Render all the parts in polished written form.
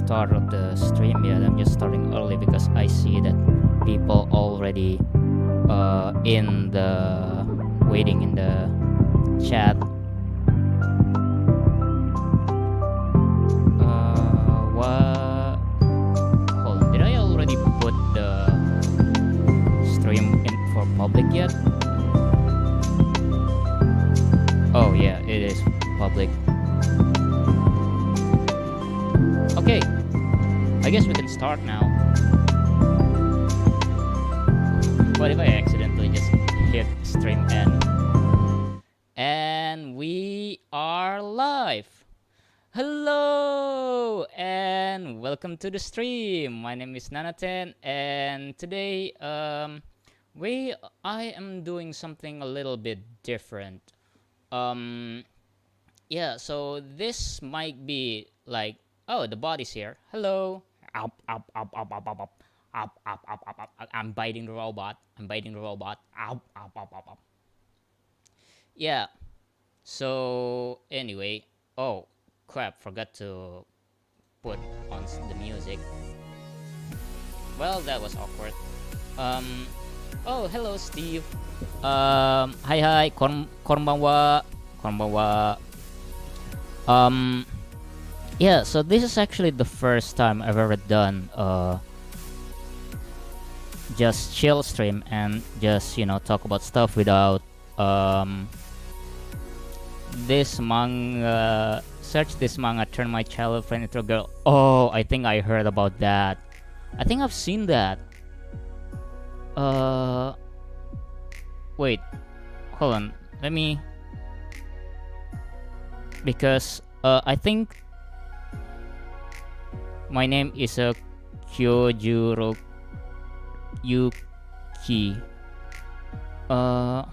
start of the stream yet. I'm just starting early because I see that people already in the waiting in the chat. What? Hold on. Did I already put the stream in for public yet? Oh yeah, it is public. Okay, I guess we can start now. What if I accidentally just hit stream end? And we are live! Hello! And welcome to the stream! My name is Nanaten, and today I am doing something a little bit different. Yeah, so this might be like, oh, the body's here. Hello. Up, up, up, up, up, up, up. Up, up, up, up, up. I'm biting the robot. I'm biting the robot. Up, up, up, up, up. Yeah. So, anyway. Oh, crap. Forgot to put on the music. Well, that was awkward. Oh, hello, Steve. Hi. Konbanwa. Yeah, so this is actually the first time I've ever done just chill stream and just, you know, talk about stuff without this manga. Search this manga, turn my childhood friend into a girl. Oh, I think I heard about that. I think I've seen that. Wait, hold on. Let me, because I think my name is a Kyojuro Yuki. Hold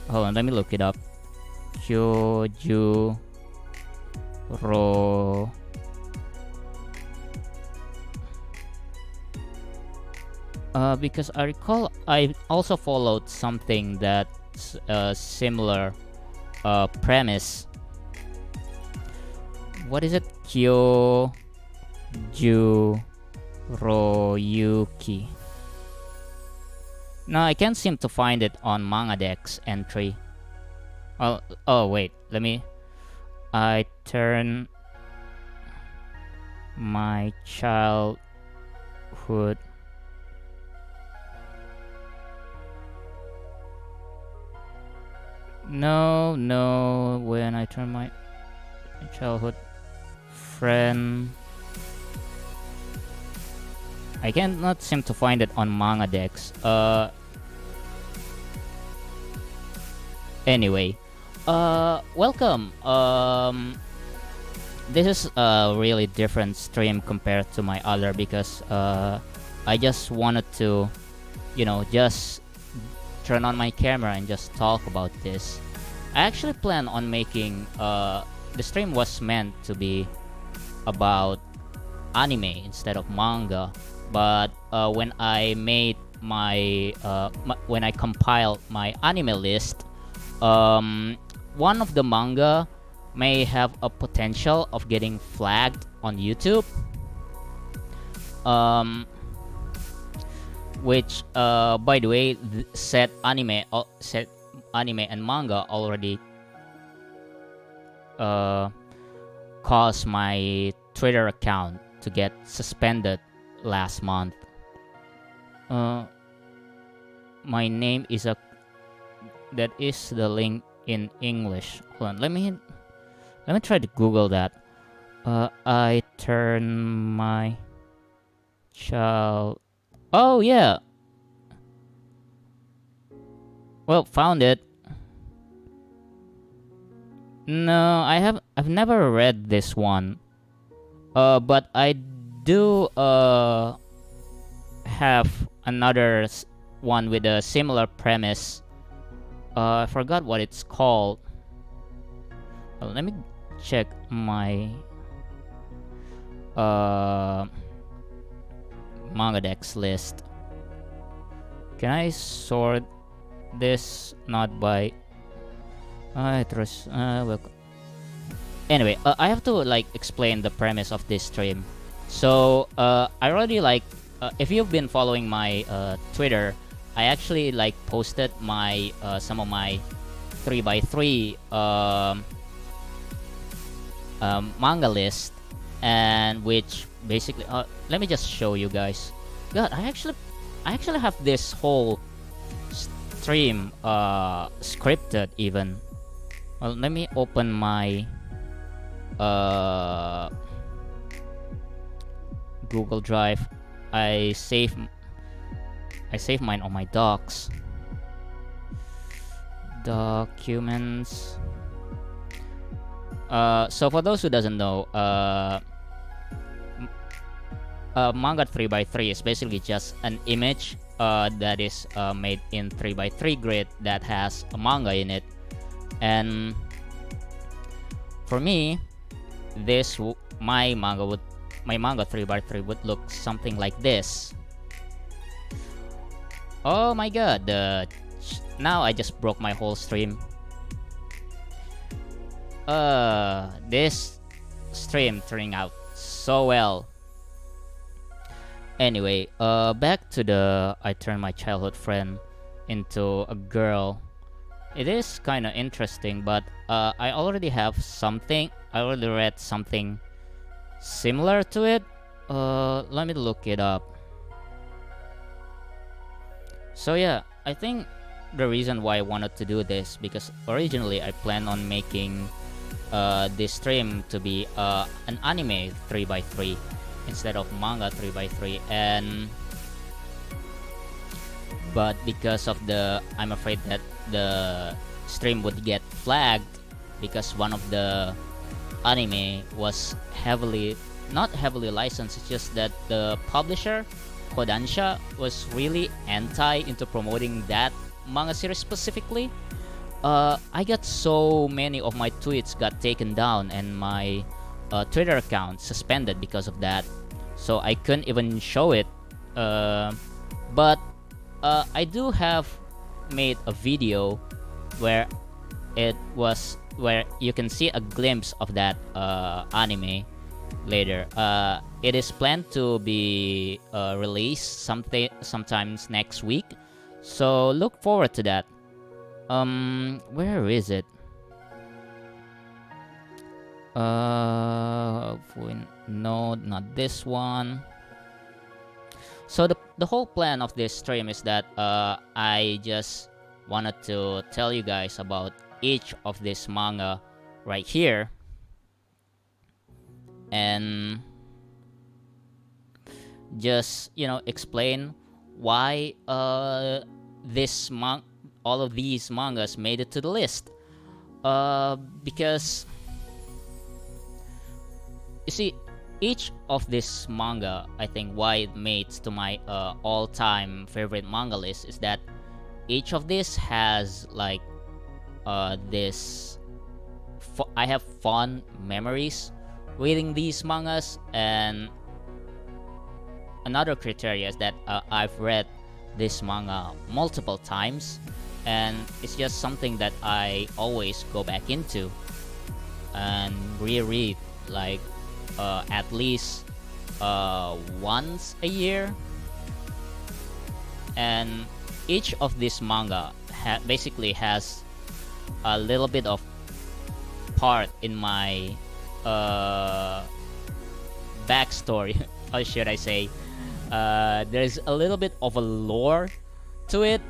on, let me look it up. Kyojuro. Because I recall I also followed something that's similar premise. What is it? Kyojuro-yuki. No, I can't seem to find it on MangaDex entry. Oh wait, let me. I turn my childhood. No, when I turn my childhood friend. I cannot seem to find it on MangaDex. Anyway, welcome. This is a really different stream compared to my other because I just wanted to, you know, just turn on my camera and just talk about this. I actually plan on making the stream was meant to be about anime instead of manga, but when I made my when I compiled my anime list, one of the manga may have a potential of getting flagged on YouTube, which by the way, said anime and manga already caused my Twitter account to get suspended last month. My name is a, that is the link in English. Hold on, let me try to Google that. I turn my child. Oh yeah. Well, found it. No, I've never read this one. But I do have another one with a similar premise. I forgot what it's called. Let me check my MangaDex list. Can I sort this not by welcome. Anyway, I have to like explain the premise of this stream. So I already like if you've been following my Twitter, I actually like posted my some of my 3x3 manga list, and which basically let me just show you guys. God, I actually have this whole stream scripted even. Well, let me open my Google Drive. I save mine on my docs. Documents. So for those who doesn't know, manga 3x3 is basically just an image that is made in 3x3 grid that has a manga in it. And for me, my manga 3x3 would look something like this. Oh my god, now I just broke my whole stream. This stream turning out so well. Anyway, back to the I turned my childhood friend into a girl. It is kind of interesting, but I already have something. I already read something similar to it. Let me look it up. So yeah, I think the reason why I wanted to do this, because originally I planned on making this stream to be an anime 3x3 instead of manga 3x3, but because of I'm afraid that the stream would get flagged because one of the anime was not heavily licensed. It's just that the publisher Kodansha was really anti into promoting that manga series specifically. I got so many of my tweets got taken down and my Twitter account suspended because of that, so I couldn't even show it. But I do have made a video where you can see a glimpse of that anime later. It is planned to be released sometimes next week, so look forward to that. Where is it? No, not this one. So the whole plan of this stream is that I just wanted to tell you guys about each of this manga right here, and just explain why all of these mangas made it to the list. Because you see, each of this manga, I think why it made to my all-time favorite manga list is that each of this has like I have fond memories reading these mangas, and another criteria is that I've read this manga multiple times, and it's just something that I always go back into and reread like at least once a year. And each of this manga basically has a little bit of part in my backstory. How should I say? There's a little bit of a lore to it.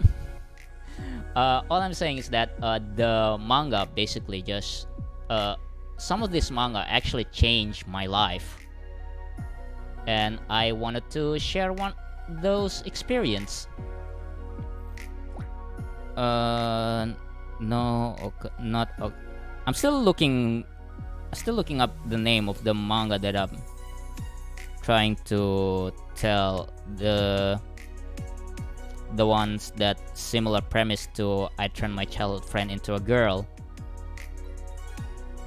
All I'm saying is that the manga basically just some of this manga actually changed my life, and I wanted to share one of those experience. No, okay, not okay. I'm still looking up the name of the manga that I'm trying to tell, the ones that similar premise to I Turned My Childhood Friend into a Girl.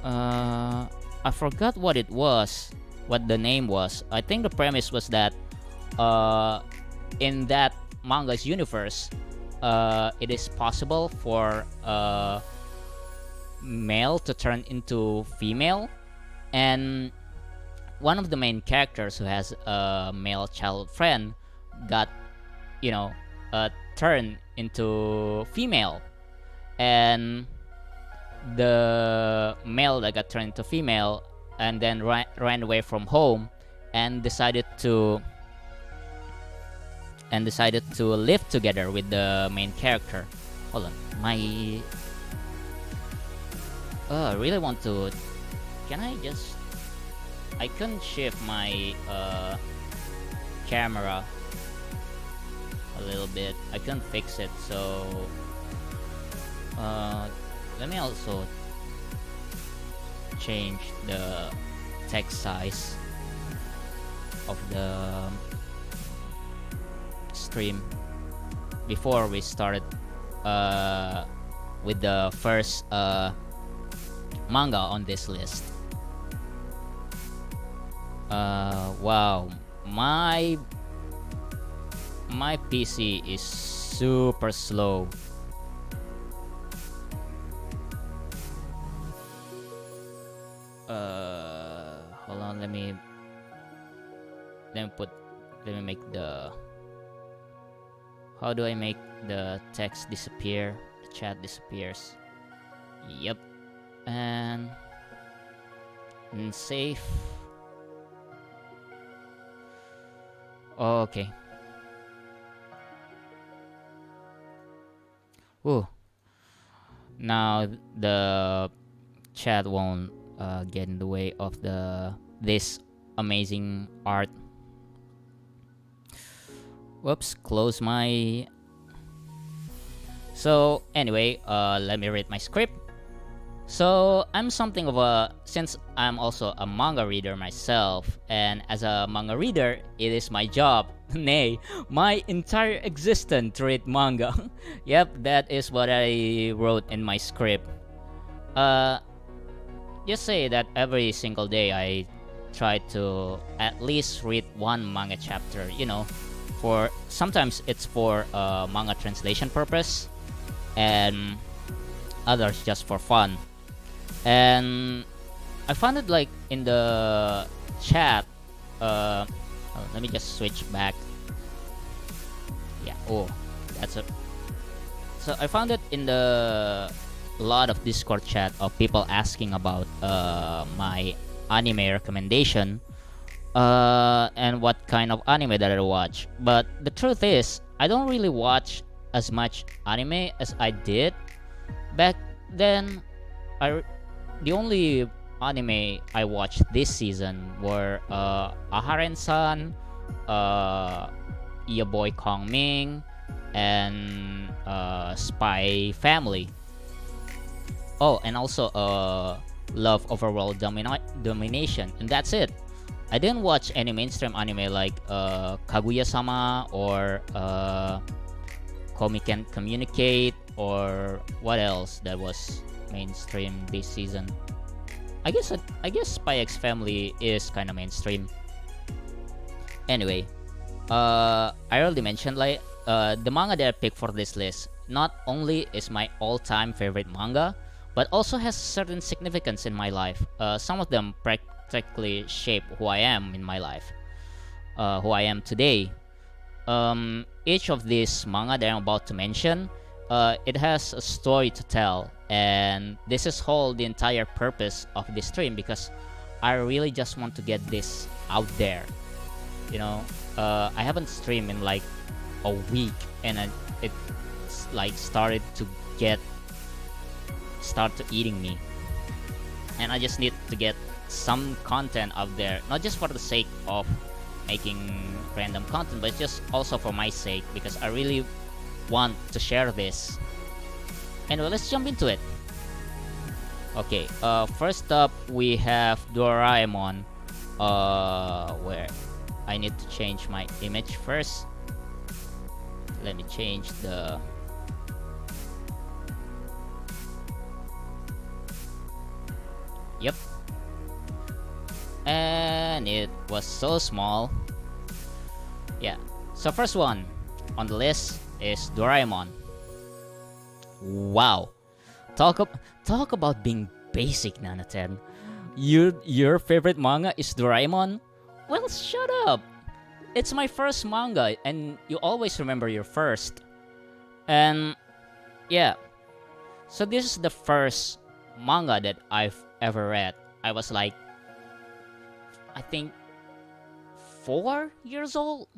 I forgot what it was, what the name was. I think the premise was that in that manga's universe, it is possible for male to turn into female, and one of the main characters who has a male child friend got, you know, turned into female, and the male that got turned into female and then ran away from home and decided to live together with the main character. Hold on, I really want to. Can I just? I couldn't shift my camera a little bit. I couldn't fix it, so let me also change the text size of the stream before we started with the first manga on this list. Wow, my PC is super slow. Hold on, let me make the. How do I make the text disappear? The chat disappears. Yep. And save. Okay. Ooh. Now the chat won't get in the way of this amazing art. Whoops, close my. So anyway, let me read my script. So I'm something of a, since I'm also a manga reader myself, and as a manga reader, it is my job, nay, my entire existence to read manga. Yep, that is what I wrote in my script. Just say that every single day I try to at least read one manga chapter, you know, for sometimes it's for manga translation purpose, and others just for fun. And I found it like in the chat. Let me just switch back. Yeah. Oh, that's it. So I found it in the lot of Discord chat of people asking about my anime recommendation, and what kind of anime that I watch. But the truth is, I don't really watch as much anime as I did back then. The only anime I watched this season were Aharen-san, Your Boy Kong Ming, and Spy Family. Oh, and also Love Over World Domination, and that's it. I didn't watch any mainstream anime like Kaguya-sama or Komi Can't Communicate, or what else that was mainstream this season. I guess Spy X Family is kind of mainstream. Anyway, I already mentioned like the manga that I picked for this list not only is my all-time favorite manga, but also has certain significance in my life. Some of them practically shape who I am in my life, who I am today. Each of these manga that I'm about to mention, it has a story to tell, and this is the entire purpose of this stream, because I really just want to get this out there. You know, I haven't streamed in like a week, and it's like started to eating me, and I just need to get some content out there, not just for the sake of making random content, but just also for my sake, because I really want to share this. Anyway, let's jump into it. Okay, first up we have Doraemon, where I need to change my image first. Let me change the. Yep. And it was so small. Yeah. So first one on the list is Doraemon. Wow. Talk up, talk about being basic, Nanaten. Your favorite manga is Doraemon? Well, shut up. It's my first manga, and you always remember your first. And yeah, so this is the first manga that I've ever read. I was like, I think 4 years old.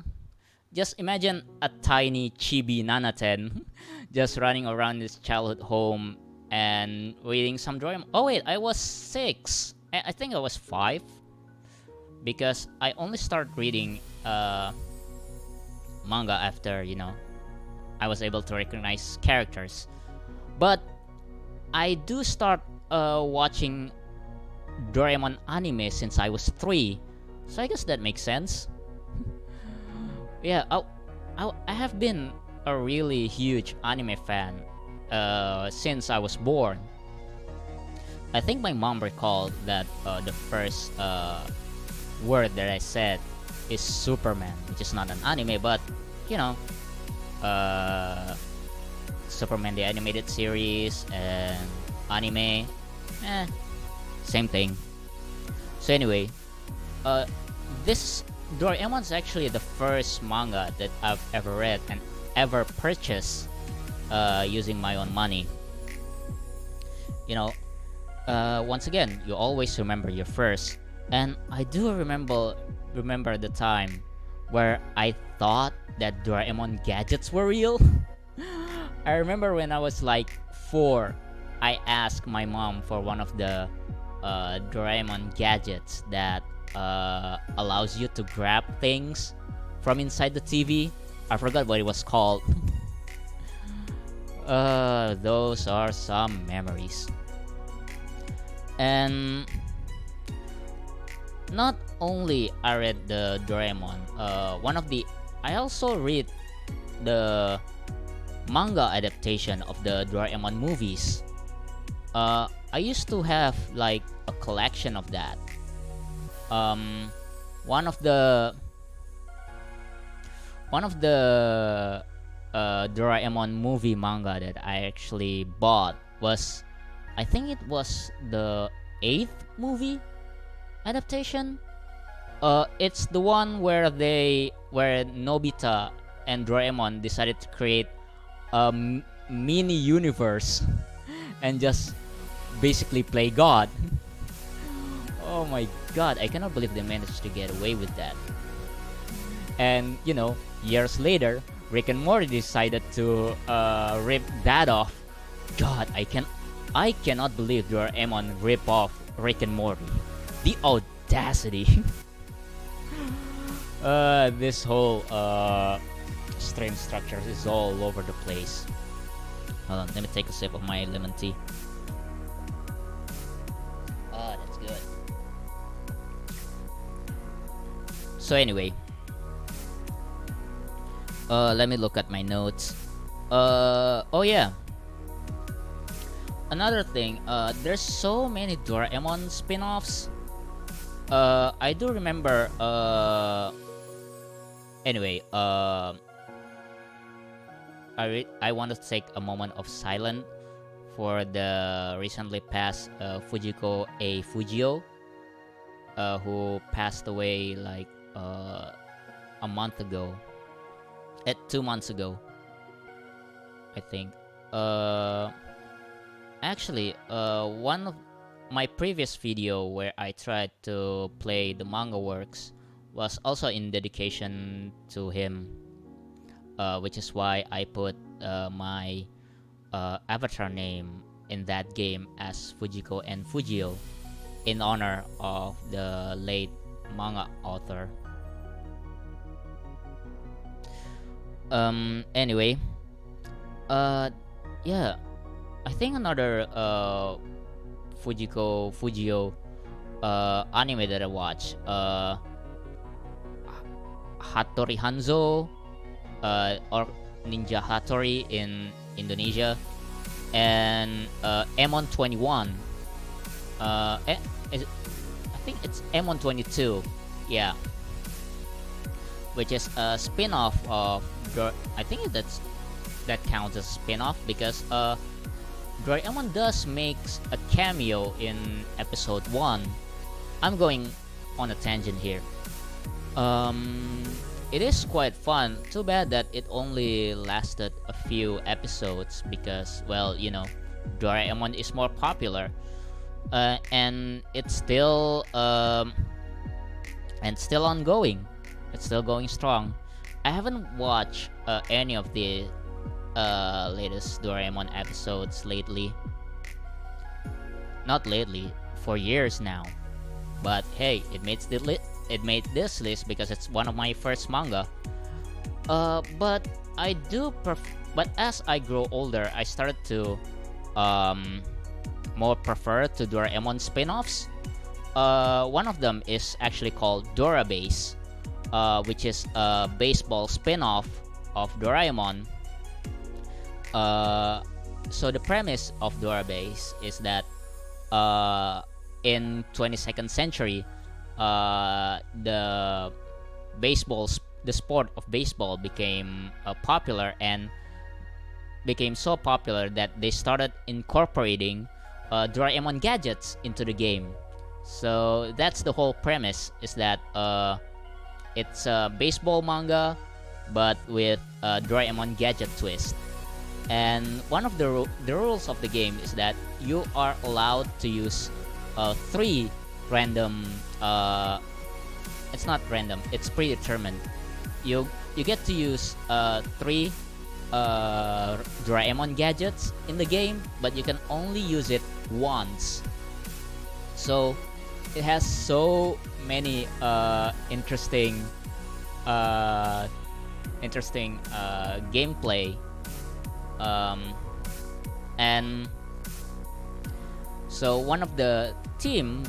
Just imagine a tiny chibi Nanaten just running around his childhood home and reading some Doraemon. Oh wait, I was 6. I think I was 5 because I only started reading manga after, you know, I was able to recognize characters. But I do start watching Doraemon anime since I was 3, so I guess that makes sense. Yeah, I have been a really huge anime fan since I was born. I think my mom recalled that the first word that I said is Superman, which is not an anime, but you know, Superman the animated series and anime, same thing. So anyway, this Doraemon's actually the first manga that I've ever read and ever purchased using my own money. You know, once again, you always remember your first, and I do remember the time where I thought that Doraemon gadgets were real. I remember when I was like 4, I asked my mom for one of the Doraemon gadgets that allows you to grab things from inside the TV. I forgot what it was called. Those are some memories. And not only I read the Doraemon, I also read the manga adaptation of the Doraemon movies. I used to have like a collection of that. One of the Doraemon movie manga that I actually bought was, I think it was the 8th movie adaptation. It's the one where Nobita and Doraemon decided to create a mini universe and just basically play God. Oh my god, I cannot believe they managed to get away with that. And you know, years later, Rick and Morty decided to rip that off. God, I cannot believe Doraemon rip off Rick and Morty. The audacity. This whole stream structure is all over the place. Hold on, let me take a sip of my lemon tea. Oh, that's good. So anyway, let me look at my notes. Oh yeah. Another thing, there's so many Doraemon spin-offs. I do remember, anyway, I want to take a moment of silence for the recently passed Fujiko A. Fujio, who passed away like a month ago. 2 months ago, I think. Actually, one of my previous video where I tried to play the manga works was also in dedication to him, which is why I put my avatar name in that game as Fujiko and Fujio in honor of the late manga author. Anyway, yeah, I think another Fujio anime that I watched, Hattori Hanzo, or Ninja Hattori in Indonesia, and Emon 21. I think it's Emon 22, yeah, which is a spin-off of I think that counts as a spin-off because Doraemon does makes a cameo in episode 1. I'm going on a tangent here. It is quite fun. Too bad that it only lasted a few episodes because, well, you know, Doraemon is more popular, and it's still ongoing. It's still going strong. I haven't watched any of the latest Doraemon episodes lately. Not lately, for years now. But hey, it made this list because it's one of my first manga. But but as I grow older, I started to more prefer to Doraemon spin-offs. One of them is actually called Dorabase, which is a baseball spin-off of Doraemon. So the premise of Dorabase is that in 22nd century, the sport of baseball became popular, and became so popular that they started incorporating Doraemon gadgets into the game. So that's the whole premise, is that it's a baseball manga but with a Doraemon gadget twist. And one of the rules of the game is that you are allowed to use 3 random, it's not random, it's predetermined. You get to use 3 Doraemon gadgets in the game, but you can only use it once. So it has so many interesting gameplay, and so one of the team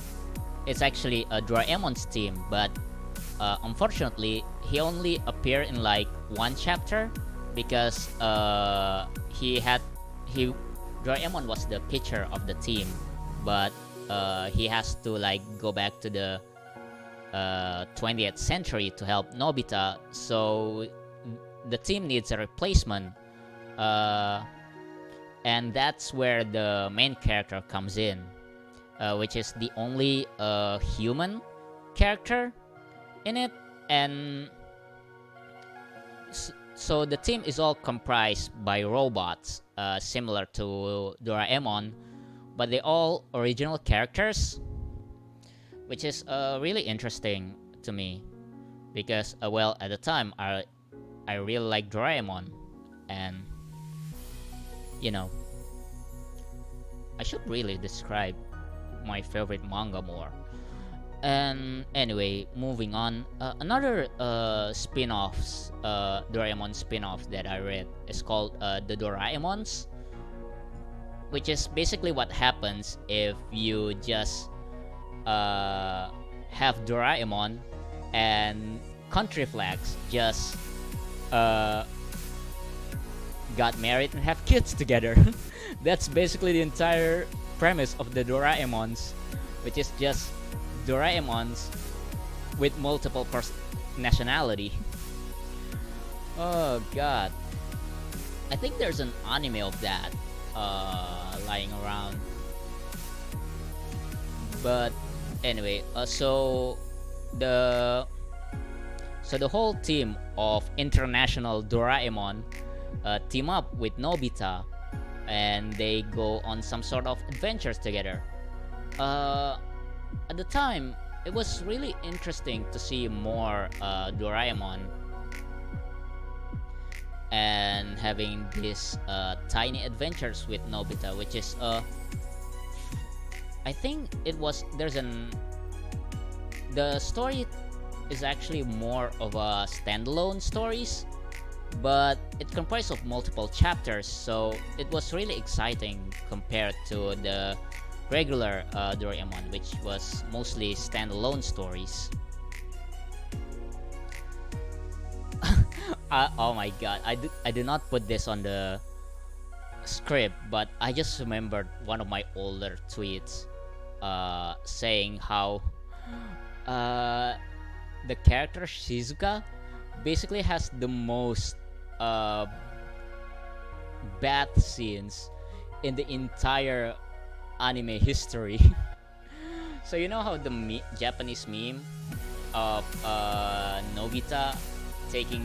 is actually a Doraemon's team, but unfortunately he only appeared in like 1 chapter because Doraemon was the pitcher of the team, but he has to like go back to the 20th century to help Nobita, so the team needs a replacement, and that's where the main character comes in, which is the only human character in it. And so the team is all comprised by robots, similar to Doraemon, but they're all original characters, which is really interesting to me because well, at the time I really like Doraemon, and you know, I should really describe my favorite manga more. And anyway, moving on, another spin-offs, Doraemon spin-off that I read is called the Doraemons, which is basically what happens if you just have Doraemon and country flags just got married and have kids together. That's basically the entire premise of the Doraemons, which is just Doraemons with multiple nationality. Oh god, I think there's an anime of that lying around. But anyway, so the whole team of international Doraemon team up with Nobita, and they go on some sort of adventures together. At the time, it was really interesting to see more Doraemon and having these tiny adventures with Nobita, which is I think the story is actually more of a standalone stories, but it comprised of multiple chapters, so it was really exciting compared to the regular Doraemon, which was mostly standalone stories. Oh my god, I do not put this on the script, but I just remembered one of my older tweets saying how the character Shizuka basically has the most bath scenes in the entire anime history. So you know how the Japanese meme of Nobita taking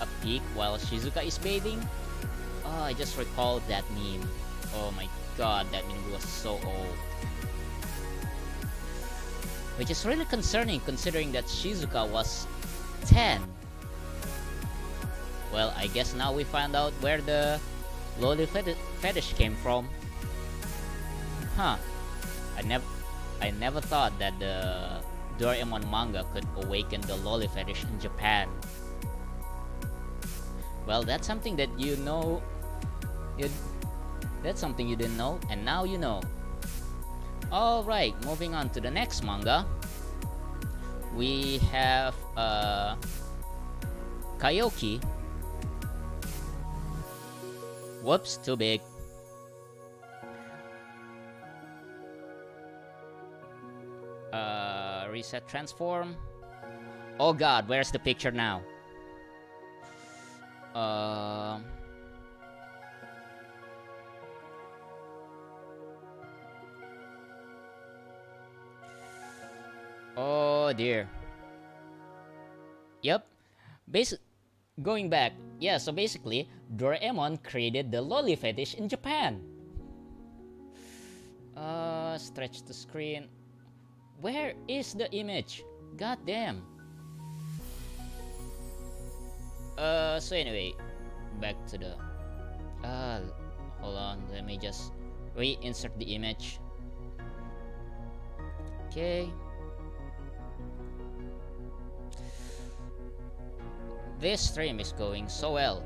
a peek while Shizuka is bathing? Oh, I just recalled that meme. Oh my god, that meme was so old. Which is really concerning considering that Shizuka was 10. Well, I guess now we found out where the loli fetish came from. Huh. I never thought that the Doraemon manga could awaken the loli fetish in Japan. Well, that's something that you know. That's something you didn't know, and now you know. Alright, moving on to the next manga. We have Kaiouki. Whoops, too big. Reset transform. Oh god, where's the picture now? Oh dear. Yep. Going back. Yeah, so basically, Doraemon created the loli fetish in Japan. Stretch the screen. Where is the image? God damn. So anyway, back to the... hold on, let me just reinsert the image. Okay. This stream is going so well.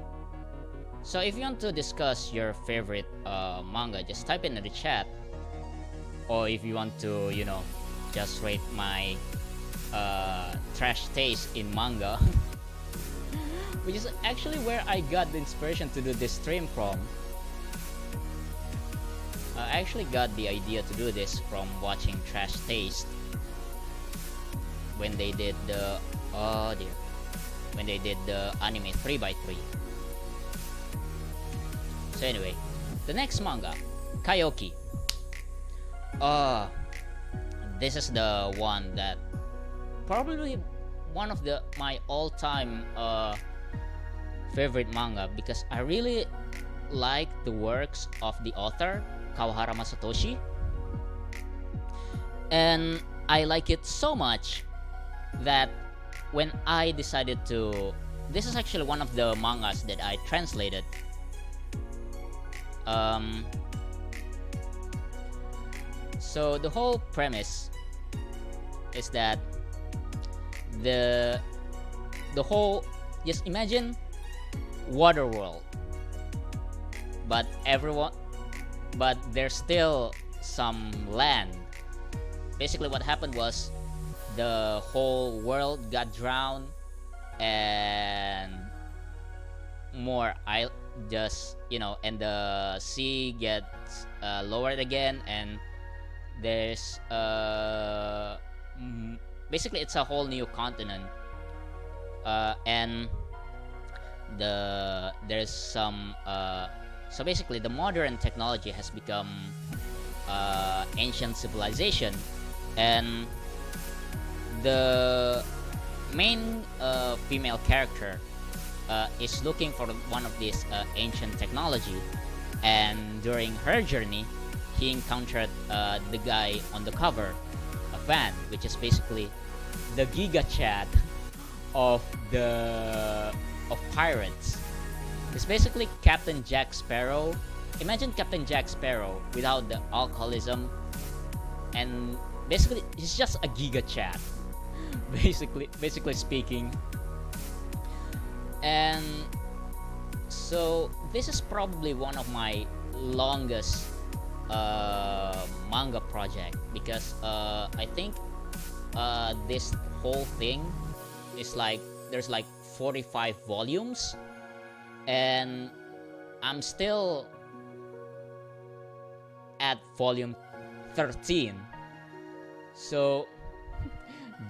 So if you want to discuss your favorite manga, just type in the chat. Or if you want to, you know, just rate my trash taste in manga. Which is actually where I got the inspiration to do this stream from. I actually got the idea to do this from watching Trash Taste. When they did the... oh dear. When they did the anime 3x3. So anyway, the next manga, Kaiouki. This is the one that probably one of my all-time favorite manga, because I really like the works of the author Kawahara Masatoshi, and I like it so much that when I decided to... this is actually one of the mangas that I translated. So the whole premise is that the whole... just imagine Waterworld, but there's still some land. Basically what happened was the whole world got drowned, and more just, you know, and the sea gets lowered again, and there's basically it's a whole new continent, and there's some so basically the modern technology has become ancient civilization, and the main female character is looking for one of these ancient technology, and during her journey he encountered the guy on the cover, a fan, which is basically the Giga Chat of pirates. It's basically Captain Jack Sparrow. Imagine Captain Jack Sparrow without the alcoholism, and basically he's just a Giga Chat. basically speaking. And so this is probably one of my longest manga project, because I think this whole thing is like, there's like 45 volumes, and I'm still at volume 13. So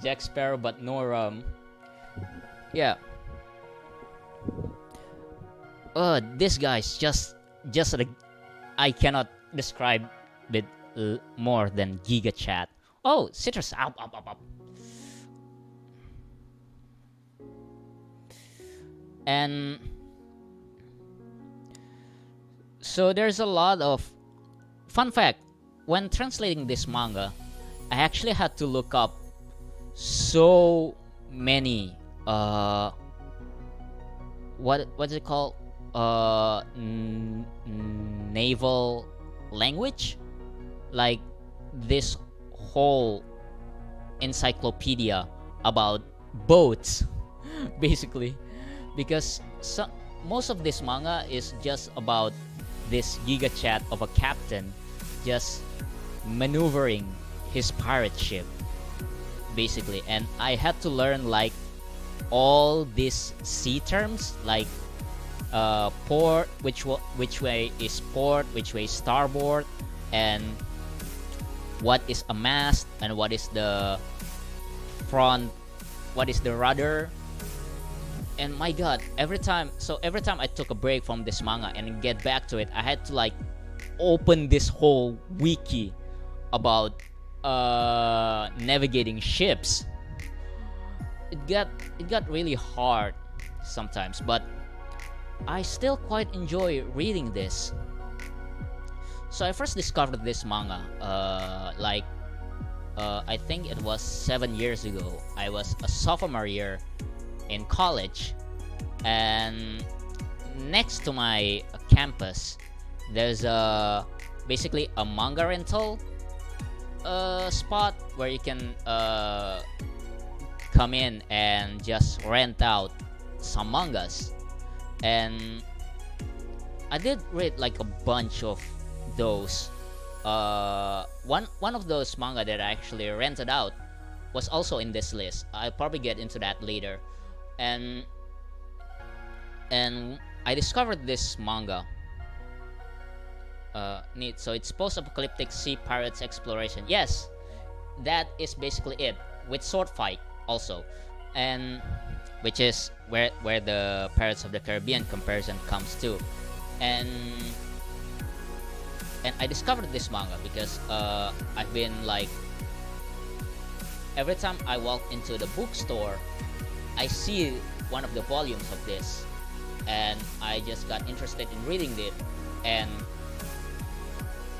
Jack Sparrow but no rum. Yeah. This guy's just I cannot describe it more than Giga Chat. Oh, citrus, up. And so there's a lot of fun fact. When translating this manga, I actually had to look up so many what's it called, naval language, like this whole encyclopedia about boats basically, because most of this manga is just about this giga chat of a captain just maneuvering his pirate ship basically. And I had to learn like all these sea terms, like port, which way is port, which way is starboard, and what is a mast, and what is the front, what is the rudder. And my god, every time I took a break from this manga and get back to it, I had to like open this whole wiki about navigating ships. It got really hard sometimes, but I still quite enjoy reading this. So I first discovered this manga I think it was 7 years ago. I was a sophomore year in college, and next to my campus there's basically a manga rental spot where you can come in and just rent out some mangas. And I did read like a bunch of those. One of those manga that I actually rented out was also in this list. I'll probably get into that later. And I discovered this manga. Neat. So it's post-apocalyptic sea pirates exploration. Yes, that is basically it, with sword fight also, and which is where the Pirates of the Caribbean comparison comes to. And I discovered this manga because I've been like, every time I walk into the bookstore, I see one of the volumes of this, and I just got interested in reading it, and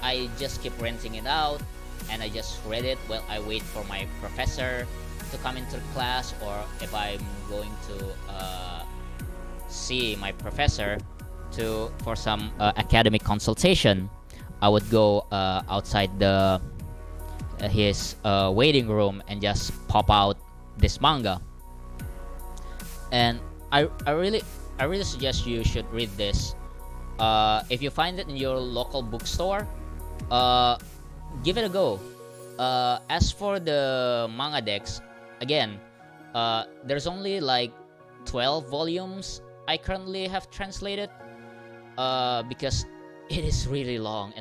I just keep renting it out, and I just read it while I wait for my professor to come into class, or if I'm going to see my professor for some academic consultation, I would go outside his waiting room and just pop out this manga. And I really suggest you should read this. If you find it in your local bookstore, give it a go. As for the MangaDex, again, there's only like 12 volumes I currently have translated, because it is really long,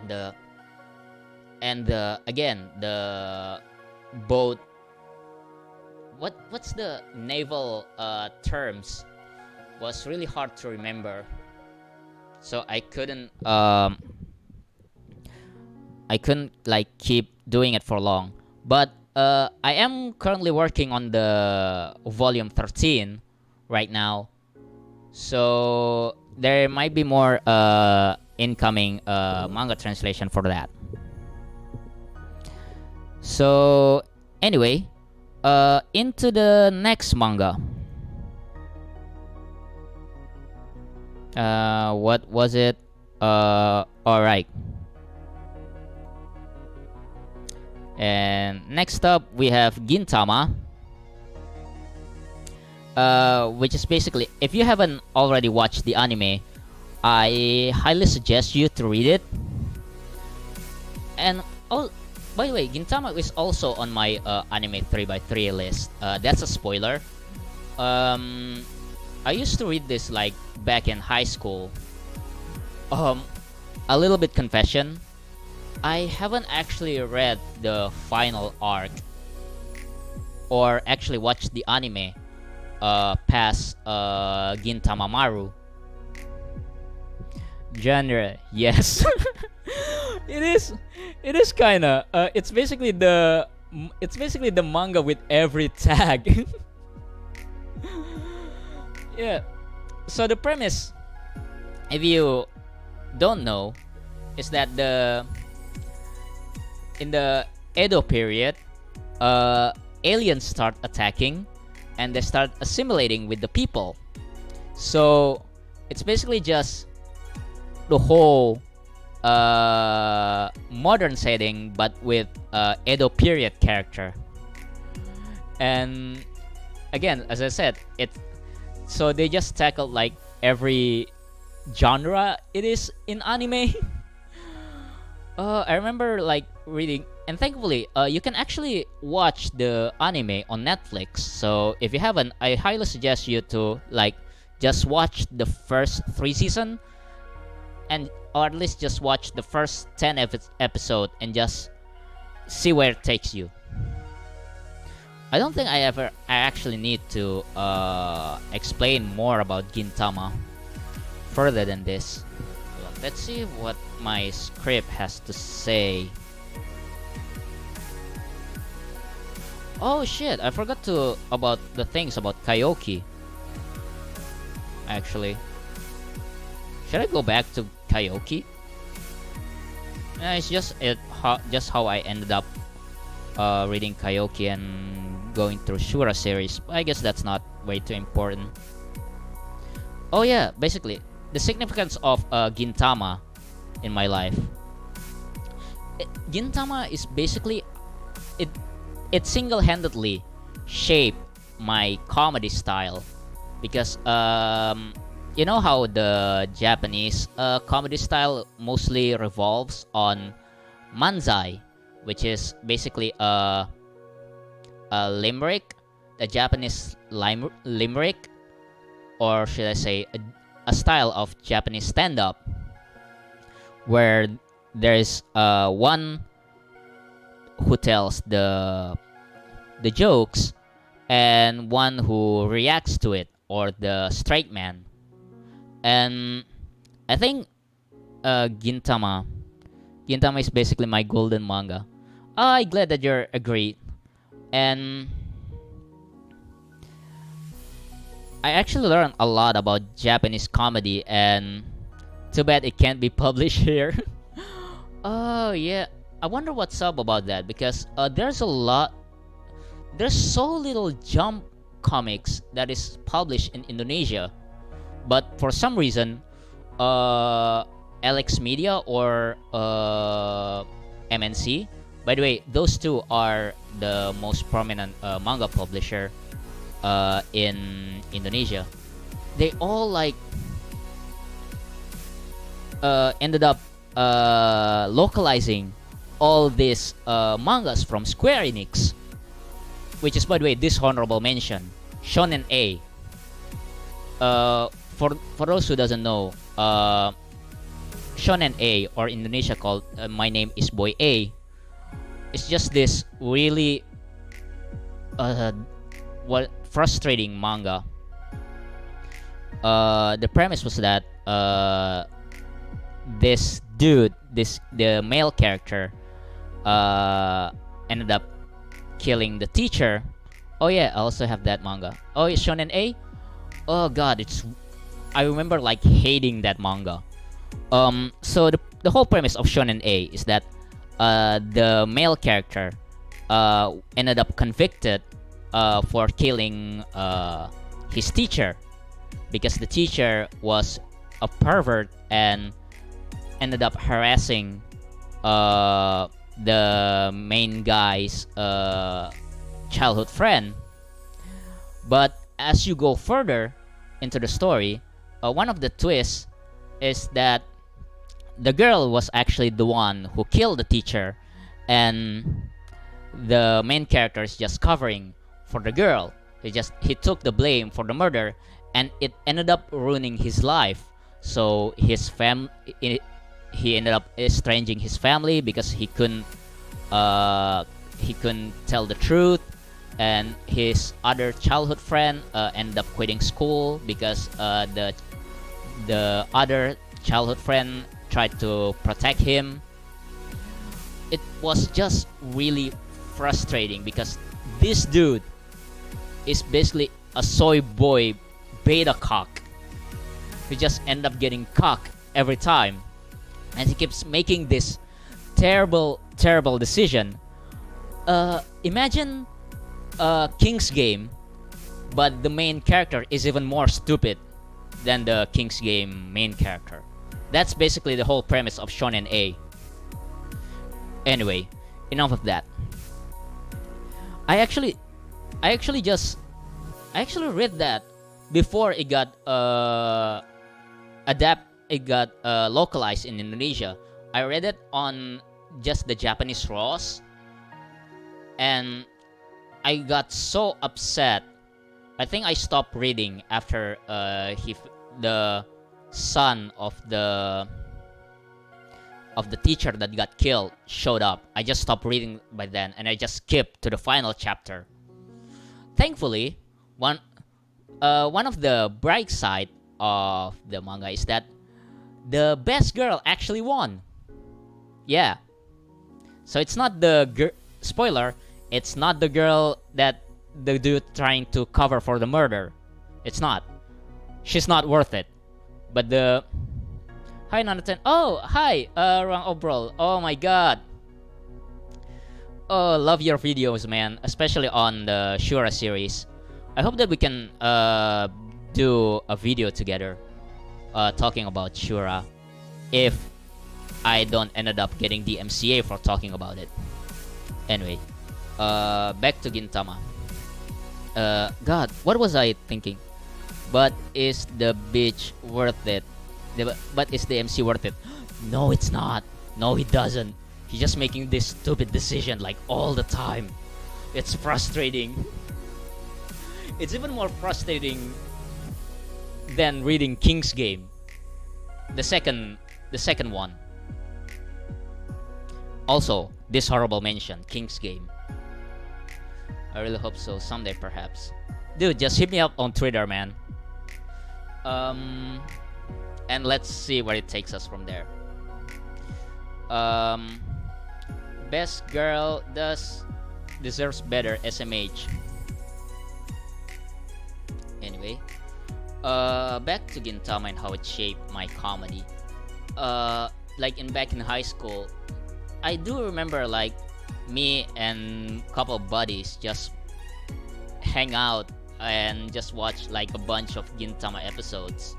and again, the boat, what's the naval terms was really hard to remember, so I couldn't like keep doing it for long. But I am currently working on the volume 13 right now, so there might be more incoming manga translation for that. So anyway, into the next manga. What was it? Alright. And next up we have Gintama, which is basically, if you haven't already watched the anime, I highly suggest you to read it. And oh, by the way, Gintama is also on my anime 3x3 list. That's a spoiler. I used to read this like back in high school. A little bit confession, I haven't actually read the final arc or actually watched the anime past Gintama Maru. Genre, yes. it is. It is kinda. It's basically the manga with every tag. Yeah. So the premise, if you don't know, is that in the Edo period, aliens start attacking, and they start assimilating with the people. So it's basically just the whole modern setting, but with Edo period character. And again, as I said, so they just tackled like every genre it is in anime. I remember like reading, and thankfully you can actually watch the anime on Netflix. So if you haven't, I highly suggest you to like just watch the first 3 seasons, and or at least just watch the first 10 episode and just see where it takes you. I don't think I actually need to explain more about Gintama further than this. Well, let's see what my script has to say. Oh shit, I forgot about the things about Kaiouki. Actually, should I go back to Kaiouki? It's just how I ended up reading Kaiouki and going through Shura series. I guess that's not way too important. Oh yeah, basically the significance of Gintama in my life. Gintama is basically it single-handedly shaped my comedy style, because you know how the Japanese comedy style mostly revolves on manzai, which is basically a limerick, the Japanese limerick, or should I say a style of Japanese stand-up, where there's one who tells the jokes and one who reacts to it, or the straight man. And I think Gintama is basically my golden manga. I'm glad that you're agreed. And I actually learned a lot about Japanese comedy, and too bad it can't be published here. Oh yeah, I wonder what's up about that, because there's so little Jump comics that is published in Indonesia, but for some reason LX Media or MNC, by the way, those two are the most prominent manga publisher in Indonesia. They all like ended up localizing all these mangas from Square Enix, which is, by the way, dishonorable mention, Shonen A. For those who doesn't know, Shonen A, or in Indonesia called My Name is Boy A, it's just this really frustrating manga. The premise was that this dude, the male character, ended up killing the teacher. Oh yeah, I also have that manga. Oh, it's Shonen A. Oh god, I remember like hating that manga. So the whole premise of Shonen A is that the male character ended up convicted for killing his teacher, because the teacher was a pervert and ended up harassing the main guy's childhood friend. But as you go further into the story, one of the twists is that the girl was actually the one who killed the teacher, and the main character is just covering for the girl. He took the blame for the murder, and it ended up ruining his life. So he ended up estranging his family because he couldn't tell the truth, and his other childhood friend ended up quitting school because the other childhood friend tried to protect him. It was just really frustrating because this dude is basically a soy boy beta cock who just end up getting cock every time, and he keeps making this terrible decision. Imagine King's Game, but the main character is even more stupid than the King's Game main character. That's basically the whole premise of Shonen A. Anyway, enough of that. I actually read that before it got localized in Indonesia. I read it on just the Japanese Raws, and I got so upset. I think I stopped reading after the son of the teacher that got killed showed up. I just stopped reading by then, and I just skipped to the final chapter. Thankfully, one of the bright side of the manga is that the best girl actually won. Yeah. So it's not the spoiler. It's not the girl that the dude trying to cover for the murder. It's not. She's not worth it. But the hi Nanatan. Oh hi, Rang Obrol. Oh my god. Oh, love your videos, man. Especially on the Shura series. I hope that we can do a video together, talking about Shura, if I don't ended up getting the MCA for talking about it. Anyway, back to Gintama. God, what was I thinking? But is the bitch worth it? But is the MC worth it? No, it's not. No, he doesn't. He's just making this stupid decision like all the time. It's frustrating. It's even more frustrating than reading King's Game, the second one. Also, this horrible mention, King's Game. I really hope so someday, perhaps. Dude, just hit me up on Twitter, man. And let's see where it takes us from there. Best girl deserves better, SMH. Anyway, back to Gintama and how it shaped my comedy. Like back in high school, I do remember like me and a couple of buddies just hang out and just watch like a bunch of Gintama episodes.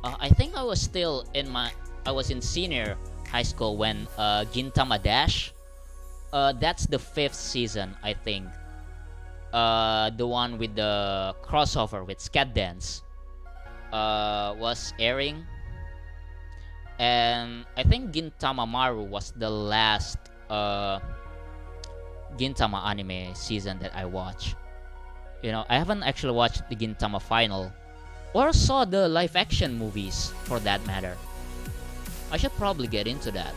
I think I was still I was in senior high school when Gintama Dash, that's the 5th season, I think. The one with the crossover with Scat Dance was airing, and I think Gintama Maru was the last Gintama anime season that I watched. You know, I haven't actually watched the Gintama final or saw the live action movies for that matter. I should probably get into that.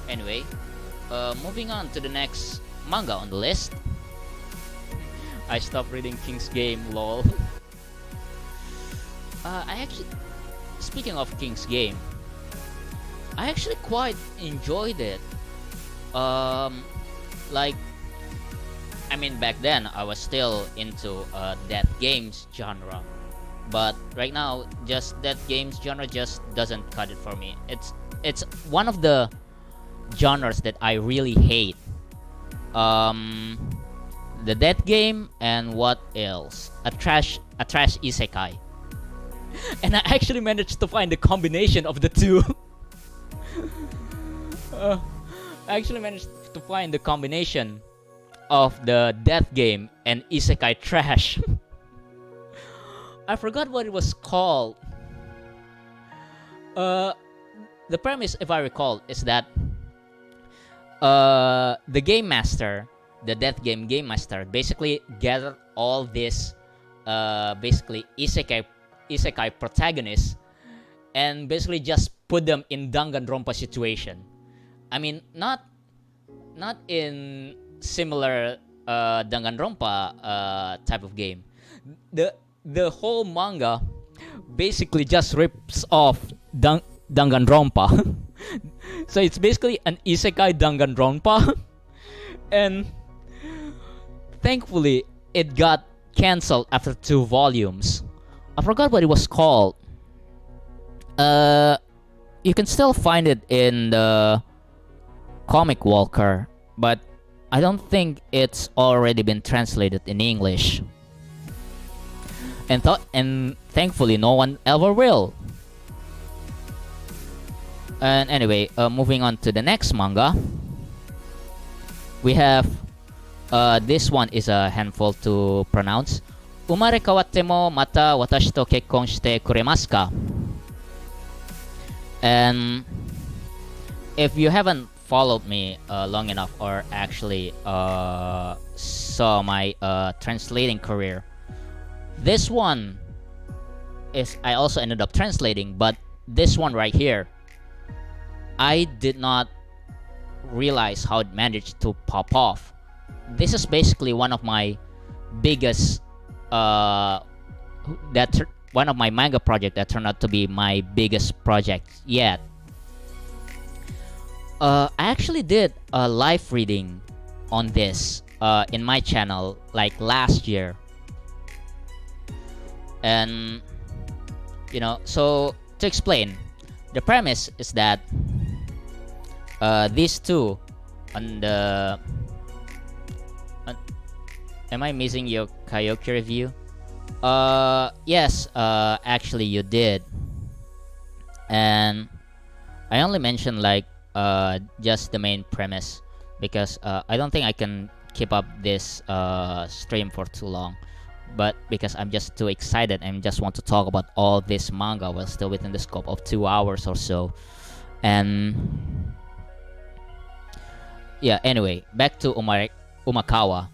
Anyway, moving on to the next manga on the list. I stopped reading King's Game, lol. I actually, speaking of King's Game, I actually quite enjoyed it. Like, I mean, back then I was still into that games genre, but right now, just that games genre just doesn't cut it for me. It's one of the genres that I really hate. The death game, and what else? A trash isekai. And I actually managed to find the combination of the two. I actually managed to find the combination of the death game and isekai trash. I forgot what it was called. The premise, if I recall, is that the game master, the death game game master, basically gathered all this basically isekai protagonists and basically just put them in Dangan Ronpa situation. I mean, not in similar Dangan Ronpa type of game. The whole manga basically just rips off Dangan Ronpa. So it's basically an isekai Dangan Ronpa. And thankfully, it got cancelled after 2 volumes. I forgot what it was called. You can still find it in the Comic Walker, but I don't think it's already been translated in English. And thankfully, no one ever will. And anyway, moving on to the next manga, we have this one is a handful to pronounce. Umarekawatte mo mata Watashito Kekkonshite Kuremasu ka? And if you haven't followed me long enough, or actually saw my translating career, this one is I also ended up translating, but this one right here, I did not realize how it managed to pop off. This is basically one of my biggest one of my manga project that turned out to be my biggest project yet. I actually did a live reading on this in my channel like last year. And you know, so to explain, the premise is that these two on the am I missing your Kaiouki review? Yes, actually you did. And I only mentioned like just the main premise because I don't think I can keep up this stream for too long, but because I'm just too excited and just want to talk about all this manga while still within the scope of 2 hours or so. And yeah, anyway, back to Umakawa.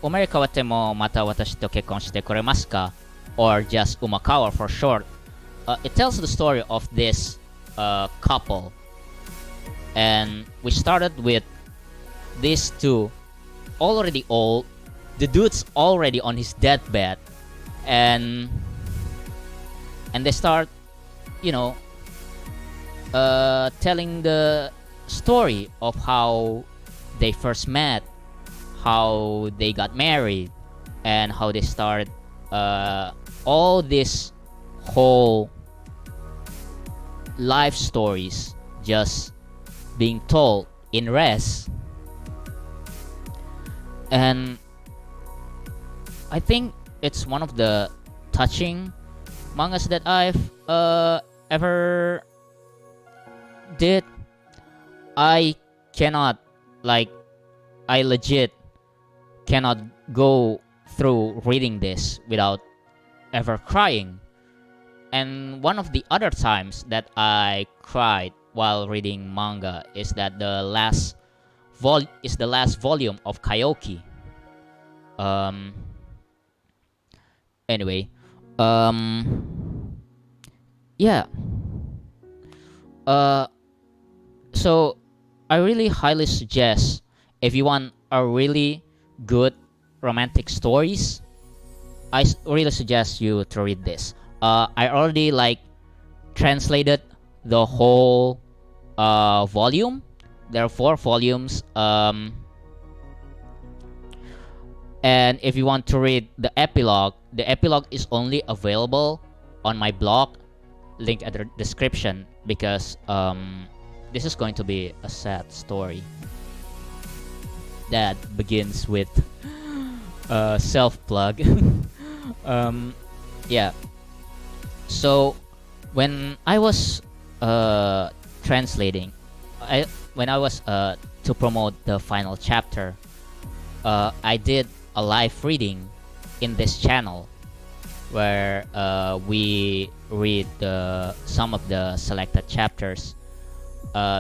Umarekawatte mo mata Watashito Kekkonshite Kuremasu ka, or just Umakawa for short. It tells the story of this couple, and we started with these two already old. The dude's already on his deathbed, and they start, you know, telling the story of how they first met, how they got married, and how they started all this whole life stories just being told in res. And I think it's one of the touching mangas that I've ever did. I cannot, like, I legit cannot go through reading this without ever crying. And one of the other times that I cried while reading manga is that the last volume of Kaiouki. Anyway, yeah. So I really highly suggest, if you want a really good romantic stories, I really suggest you to read this. I already like translated the whole volume. There are 4 volumes. And if you want to read the epilogue is only available on my blog, link at the description, because this is going to be a sad story that begins with self-plug. Yeah. So when I was translating, when I was to promote the final chapter, I did a live reading in this channel where we read some of the selected chapters,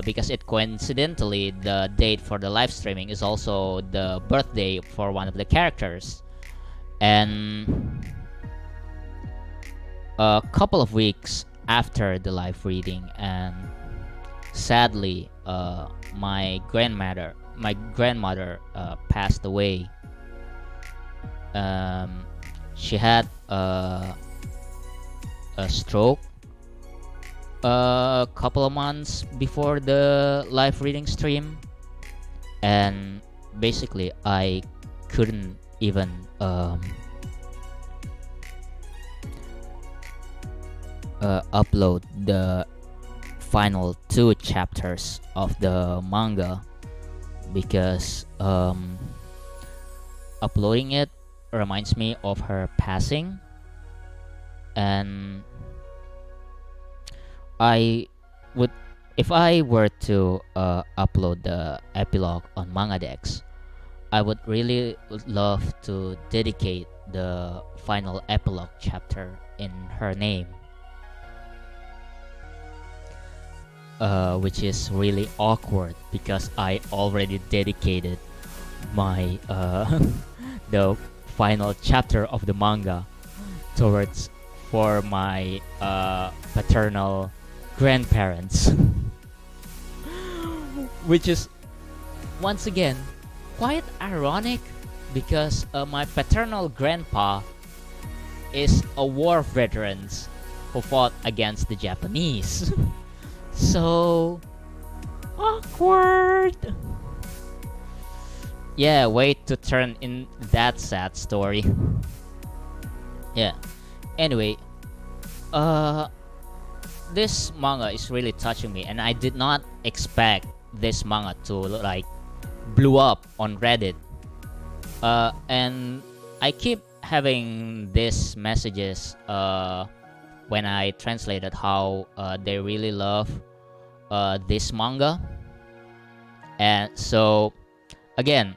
because it coincidentally, the date for the live streaming is also the birthday for one of the characters. And a couple of weeks after the live reading, and sadly, my grandmother passed away. She had a stroke, a couple of months before the live reading stream, and basically I couldn't even upload the final 2 chapters of the manga because uploading it reminds me of her passing, and I would, if I were to upload the epilogue on MangaDex, I would really love to dedicate the final epilogue chapter in her name, which is really awkward because I already dedicated my the final chapter of the manga towards for my paternal grandparents, which is once again quite ironic because my paternal grandpa is a war veteran who fought against the Japanese. So awkward. Yeah, wait to turn in that sad story. Yeah. Anyway, this manga is really touching me, and I did not expect this manga to like blew up on Reddit. And I keep having these messages when I translated how they really love this manga, and so again,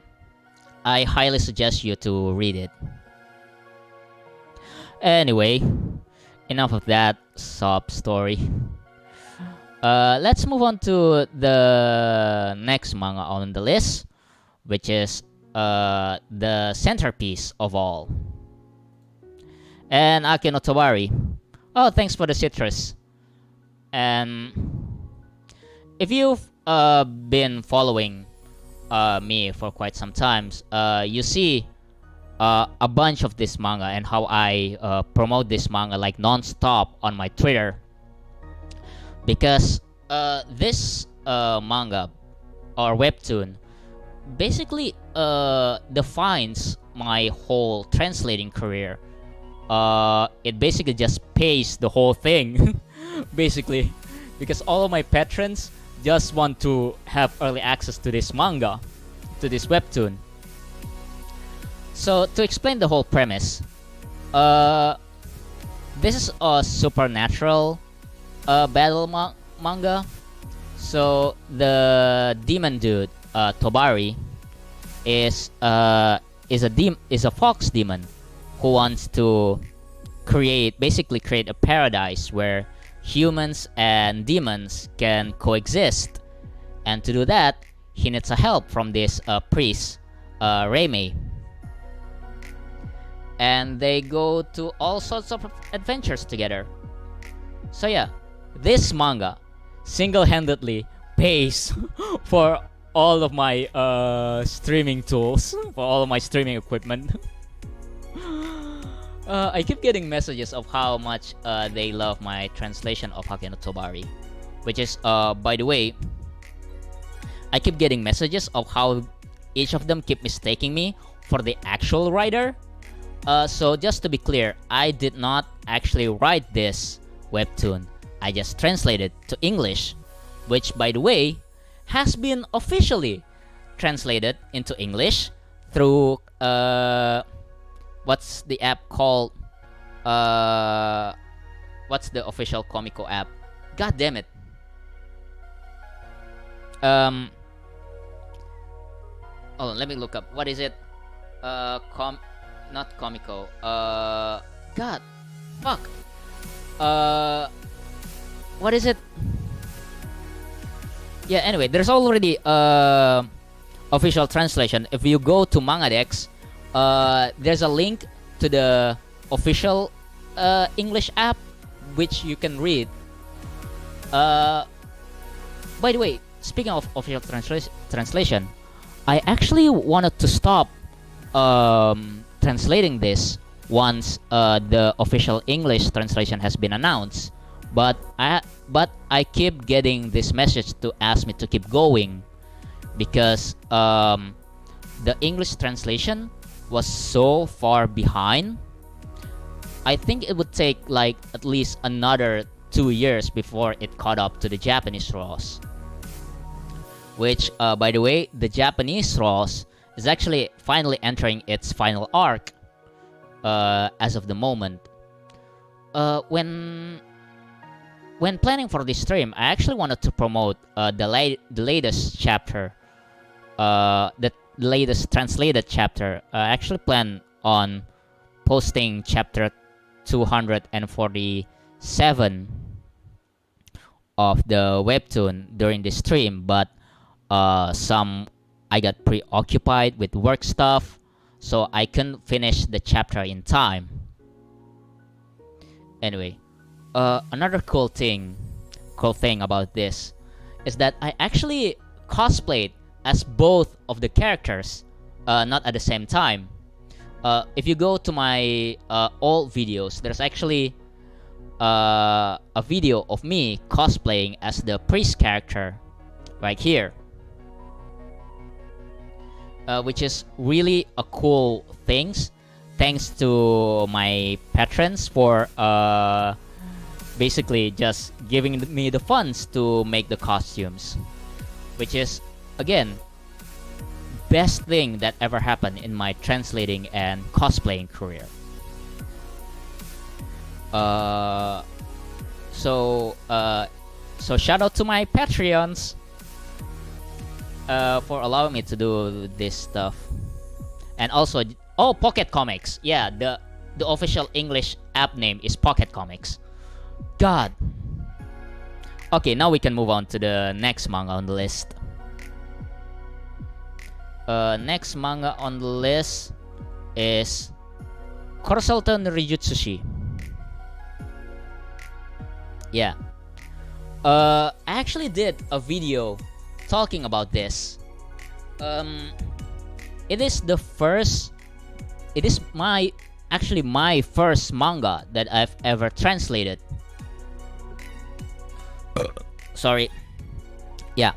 I highly suggest you to read it. Anyway, enough of that sob story. Let's move on to the next manga on the list, which is the centerpiece of all. And Ake no Tobari. Oh, thanks for the citrus. And if you've been following me for quite some times, you see a bunch of this manga and how I promote this manga like non-stop on my Twitter, because this manga or webtoon basically defines my whole translating career. It basically just pays the whole thing basically, because all of my patrons just want to have early access to this manga, to this webtoon. So to explain the whole premise, this is a supernatural battle manga. So the demon dude, Tobari, is a fox demon who wants to create a paradise where humans and demons can coexist. And to do that, he needs a help from this priest, Reimei. And they go to all sorts of adventures together. So yeah, this manga single-handedly pays for all of my streaming tools, for all of my streaming equipment. I keep getting messages of how much they love my translation of Ake no Tobari, which is, by the way, I keep getting messages of how each of them keep mistaking me for the actual writer. So just to be clear, I did not actually write this webtoon. I just translated to English, which, by the way, has been officially translated into English through what's the app called? What's the official Comico app? God damn it. Oh, let me look up. What is it? Not Comico. God. Fuck. What is it? Yeah, anyway, there's already official translation. If you go to MangaDex, there's a link to the official English app, which you can read. By the way, speaking of official translation, I actually wanted to stop translating this once the official English translation has been announced. But I keep getting this message to ask me to keep going because the English translation was so far behind. I think it would take like at least another 2 years before it caught up to the Japanese RAWs. Which, by the way, the Japanese RAWs is actually finally entering its final arc as of the moment. When planning for this stream, I actually wanted to promote the latest chapter, the latest translated chapter. I actually plan on posting chapter 247 of the webtoon during this stream, but I got preoccupied with work stuff, so I couldn't finish the chapter in time. Anyway, another cool thing about this is that I actually cosplayed as both of the characters, not at the same time. If you go to my old videos, there's actually a video of me cosplaying as the priest character right here, which is really a cool thing. Thanks to my patrons for basically just giving me the funds to make the costumes, which is, again, best thing that ever happened in my translating and cosplaying career. So shout out to my Patreons for allowing me to do this stuff. And also, Pocket Comics. Yeah, the official English app name is Pocket Comics. God. Okay, now we can move on to the next manga on the list. Next manga on the list is Koroselto no Ryujutsushi. Yeah. I actually did a video talking about this. It is my first manga that I've ever translated. Sorry. Yeah.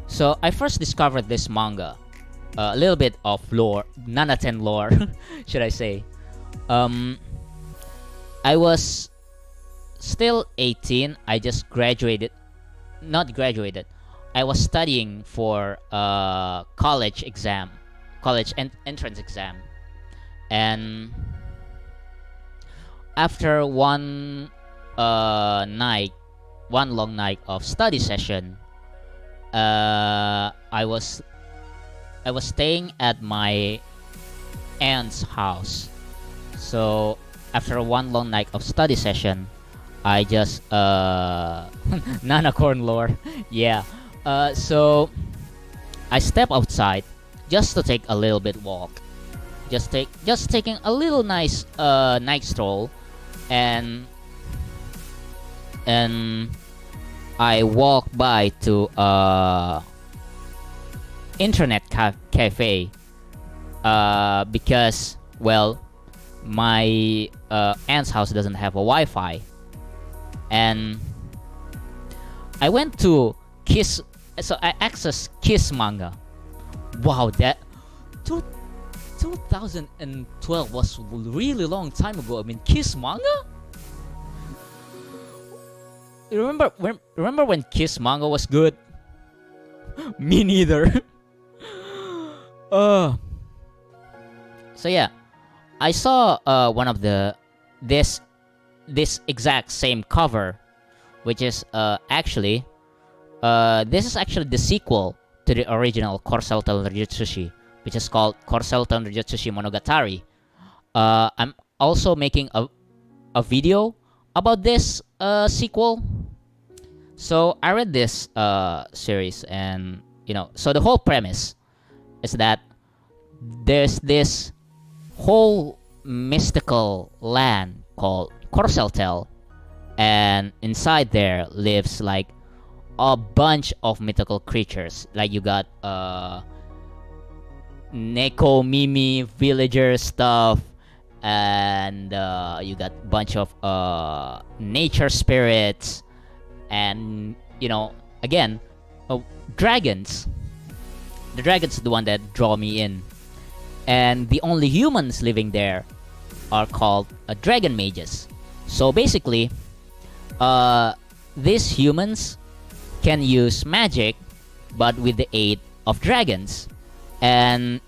So I first discovered this manga. A little bit of lore, Nanaten lore, should I say. I was still 18. I just graduated. Not graduated. I was studying for college entrance exam. And after one long night of study session, I was staying at my aunt's house. So after one long night of study session, I just Nanacorn lore. Yeah. So I step outside just to take a little bit walk. Just taking a little nice night stroll, and I walk by to internet cafe because, well, my aunt's house doesn't have a Wi-Fi, and I went to Kiss. So I accessed Kiss Manga. Wow, that 2012 was a really long time ago. I mean, Kiss Manga? Remember when Kiss Manga was good? Me neither. So yeah, I saw one of this exact same cover, which is actually this is actually the sequel to the original Koroselto no Ryujutsushi, which is called Koroselto no Ryujutsushi Monogatari. I'm also making a video about this sequel. So I read this series, and so the whole premise is that there's this whole mystical land called Koroseltel, and inside there lives like a bunch of mythical creatures. Like you got Neko, Mimi, villager stuff, and you got a bunch of nature spirits, and again, dragons. The dragons are the one that draw me in, and the only humans living there are called dragon mages. So basically, these humans can use magic, but with the aid of dragons, and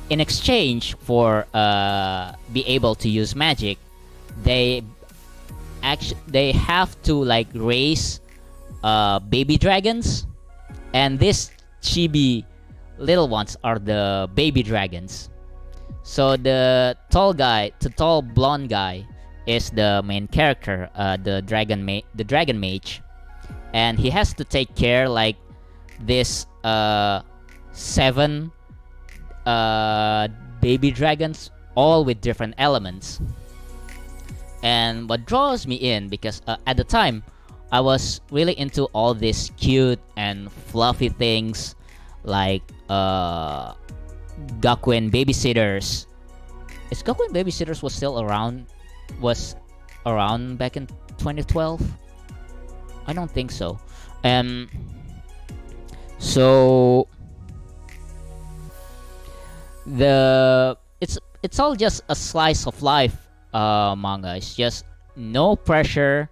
in exchange for be able to use magic, they have to like raise baby dragons, and these chibi little ones are the baby dragons. So the tall blonde guy is the main character, the dragon mage, and he has to take care like this 7 baby dragons, all with different elements. And what draws me in, because at the time I was really into all these cute and fluffy things like Gakuen Babysitters. Is Gakuen Babysitters was around back in 2012? I don't think so. So it's all just a slice of life manga. It's just no pressure,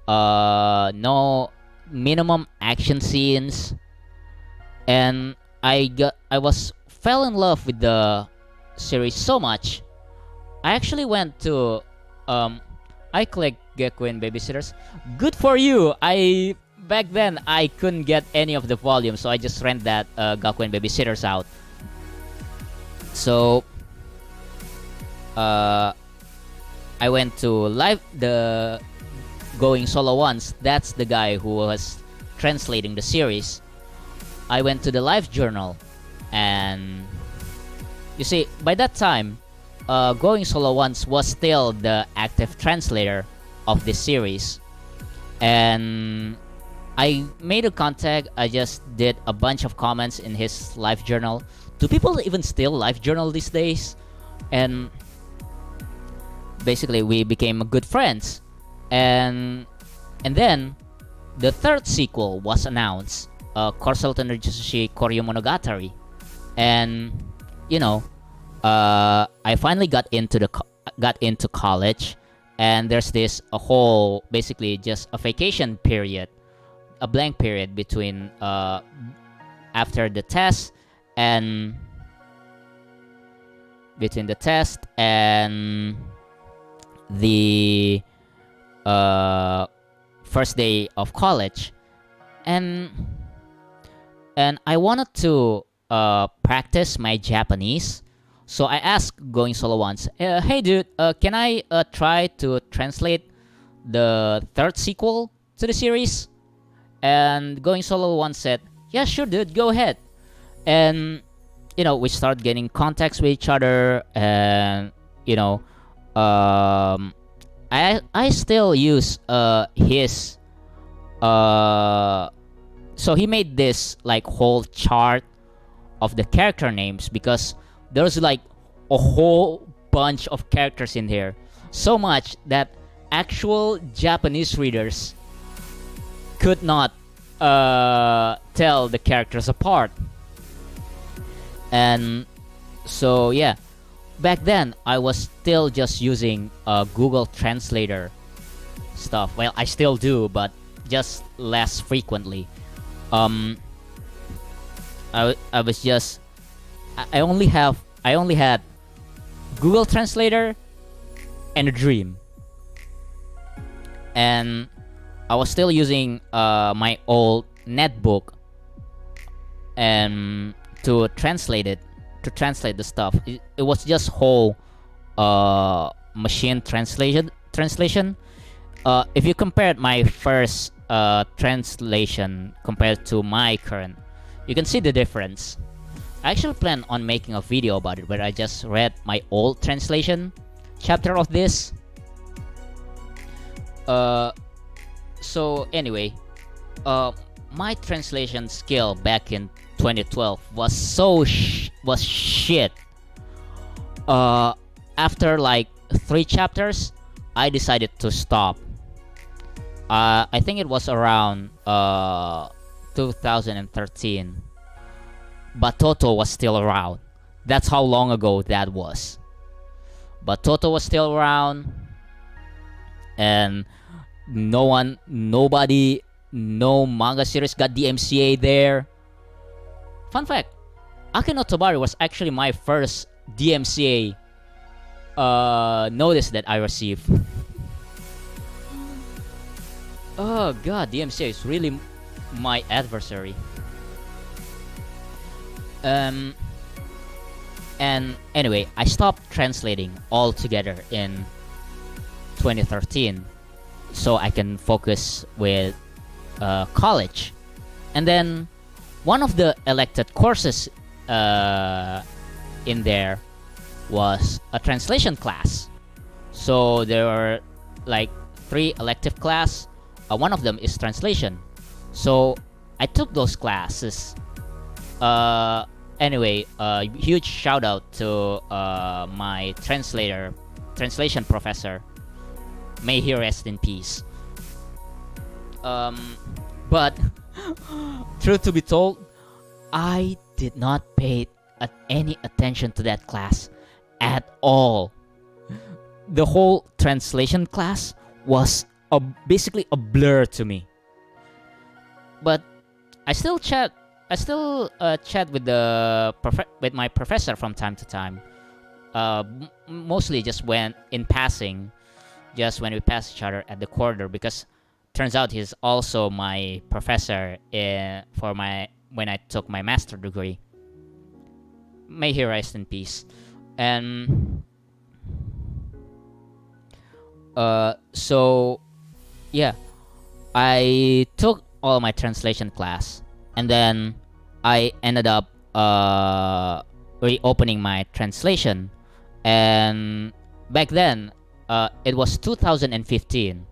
no minimum action scenes, and I fell in love with the series so much. I actually went to I collect Gakuen Babysitters. Good for you. Back then I couldn't get any of the volumes, so I just rent that Gakuen Babysitters out. So I went to the Going Solo once. That's the guy who was translating the series. I went to the live journal, and you see, by that time, Going Solo once was still the active translator of this series, and I made a contact. I just did a bunch of comments in his live journal. Do people even still live journal these days? And basically we became good friends, and then the third sequel was announced, Corselton Rejusushi Koryu Monogatari, and I finally got into college, and there's this a whole basically just a vacation period, a blank period between after the test and between the test and the first day of college, and I wanted to practice my Japanese. So I asked Going Solo once, hey dude, can I try to translate the third sequel to the series? And Going Solo once said, yeah, sure dude, go ahead. And we started getting contacts with each other, and I still use his so he made this like whole chart of the character names, because there's like a whole bunch of characters in here, so much that actual Japanese readers could not tell the characters apart. And so yeah, back then I was still just using Google Translator stuff. Well, I still do, but just less frequently. I was just I only had Google Translator and a Dream, and I was still using my old netbook and to translate the stuff. It was just whole machine translation. If you compared my first translation compared to my current, you can see the difference. I actually plan on making a video about it, where I just read my old translation chapter of this. So anyway, my translation skill back in 2012 was shit. after like 3 chapters, I decided to stop. I think it was around 2013, but Toto was still around. That's how long ago that was. But Toto was still around, and nobody, no manga series got DMCA there. Fun fact, Ake no Tobari was actually my first DMCA notice that I received. Oh god, DMCA is really my adversary. And anyway, I stopped translating altogether in 2013, so I can focus with college. And then one of the elected courses in there was a translation class. So there were like 3 elective class. One of them is translation. So I took those classes. Anyway, huge shout out to my translation professor. May he rest in peace. But truth to be told, I did not pay any attention to that class at all. The whole translation class was basically a blur to me. But I still chat with with my professor from time to time. Mostly just when in passing, just when we pass each other at the corridor, because turns out he's also my professor when I took my master degree. May he rest in peace. And so yeah, I took all my translation class, and then I ended up reopening my translation. And back then, it was 2015,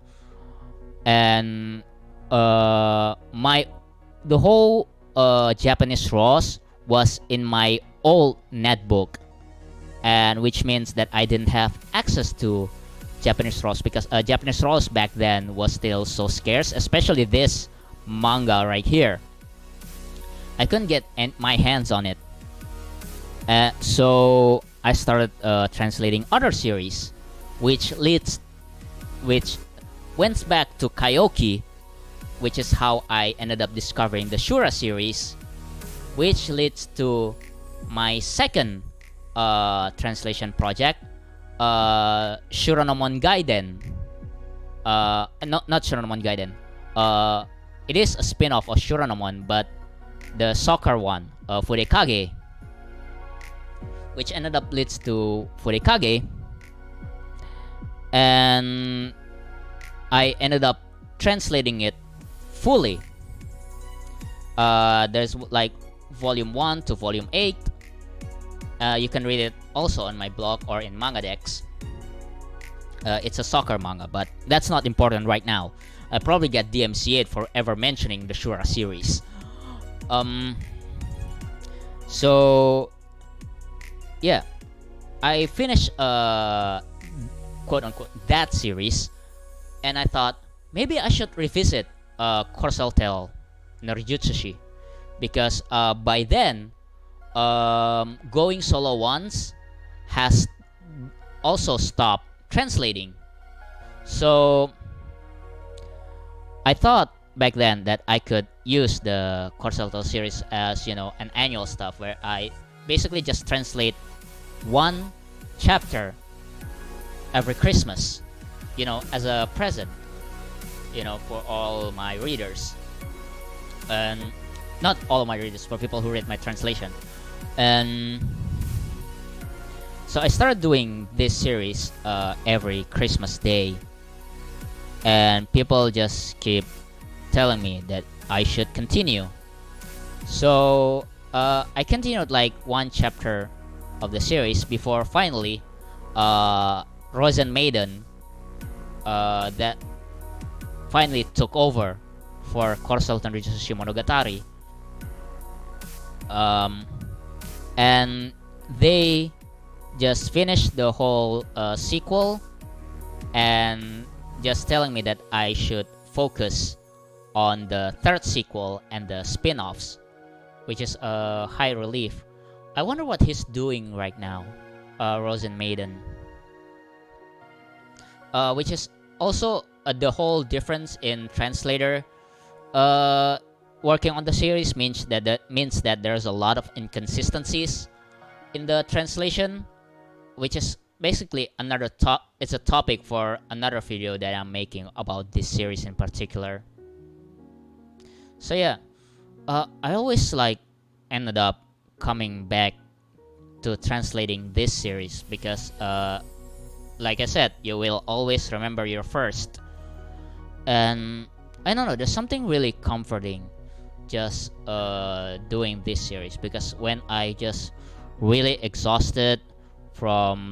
and the whole Japanese ROS was in my old netbook, and which means that I didn't have access to Japanese ROS, because Japanese ROS back then was still so scarce, especially this manga right here. I couldn't get my hands on it. So I started translating other series, which went back to Kaiouki, which is how I ended up discovering the Shura series, which leads to my second translation project, Shuronomon Gaiden. Not Shuronomon Gaiden. It is a spin-off of Shuronomon, but the soccer one, Furekage, which ended up leads to Furekage, and I ended up translating it fully. There's like volume 1 to volume 8. You can read it also on my blog or in MangaDex. It's a soccer manga, but that's not important right now. I probably get DMCA'd for ever mentioning the Shura series. So yeah, I finished quote unquote that series, and I thought maybe I should revisit Corcel Tale Norijutsushi, because by then Going Solo Once has also stopped translating. So I thought back then that I could use the Corcel Tale series as, you know, an annual stuff where I basically just translate one chapter every Christmas, you know, as a present, you know, for all my readers. And not all of my readers, for people who read my translation. And so I started doing this series every Christmas day, and people just keep telling me that I should continue. So I continued like one chapter of the series before finally Rosen Maiden that finally took over for Corcel Norijutsushi Monogatari. And they just finished the whole sequel and just telling me that I should focus on the third sequel and the spin-offs, which is a high relief. I wonder what he's doing right now, Rosen Maiden. Which is also the whole difference in translator. Working on the series means that there's a lot of inconsistencies in the translation, which is basically another it's a topic for another video that I'm making about this series in particular. So yeah, I always ended up coming back to translating this series because like I said, you will always remember your first. And I don't know, there's something really comforting just doing this series, because when I just really exhausted from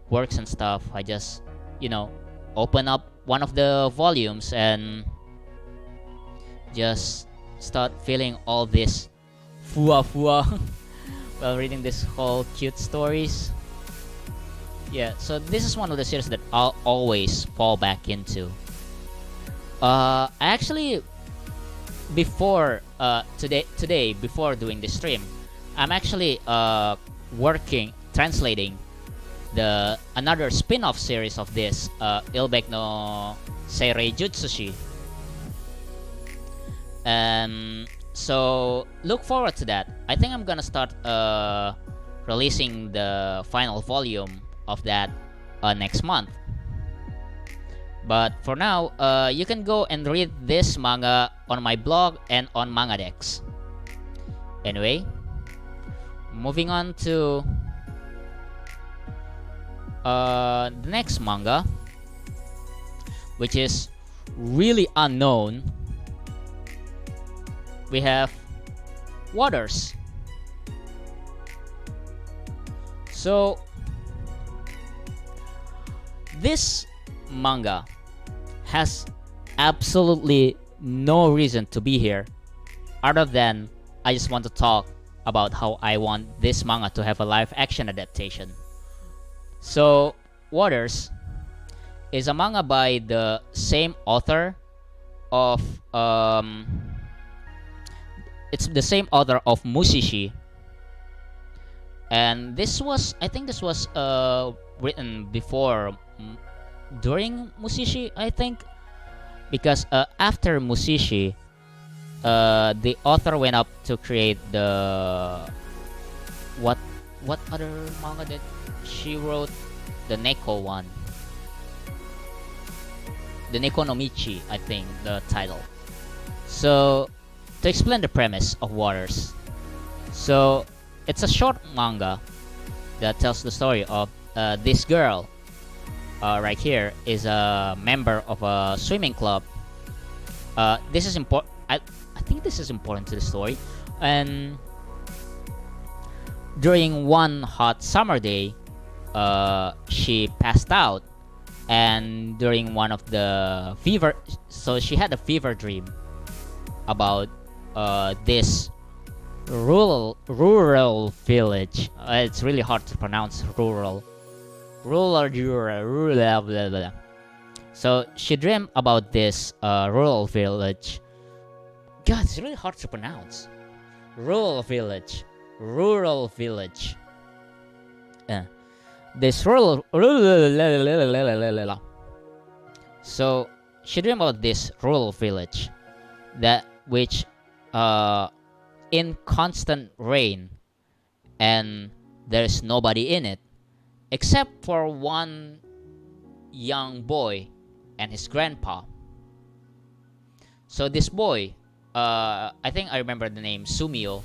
works and stuff, I just, open up one of the volumes and just start feeling all this fua while reading this whole cute stories. Yeah, so this is one of the series that I'll always fall back into. I actually, before today before doing this stream, I'm actually translating the another spin-off series of this, Ilbek no Seirei Jutsushi. So look forward to that. I think I'm gonna start releasing the final volume of that next month. But for now, you can go and read this manga on my blog and on MangaDex. Anyway, moving on to the next manga, which is really unknown. We have Waters. So this manga has absolutely no reason to be here other than I just want to talk about how I want this manga to have a live action adaptation. So Waters is a manga by the same author of it's the same author of Mushishi, and I think this was written before, during Mushishi, I think, because after Mushishi, the author went up to create the what other manga that she wrote, the Neko one, the Neko no Michi, I think the title. So to explain the premise of Waters, so it's a short manga that tells the story of this girl. Right here is a member of a swimming club. This is important. I think this is important to the story. And during one hot summer day, she passed out, and during one of the fever, so she had a fever dream about this rural village. It's really hard to pronounce rural. So she dreamed about this rural village. God, it's really hard to pronounce. Rural village. This rural. So she dreamed about this rural village, that which in constant rain, and there's nobody in it except for one young boy and his grandpa. So this boy, I think I remember the name, Sumio,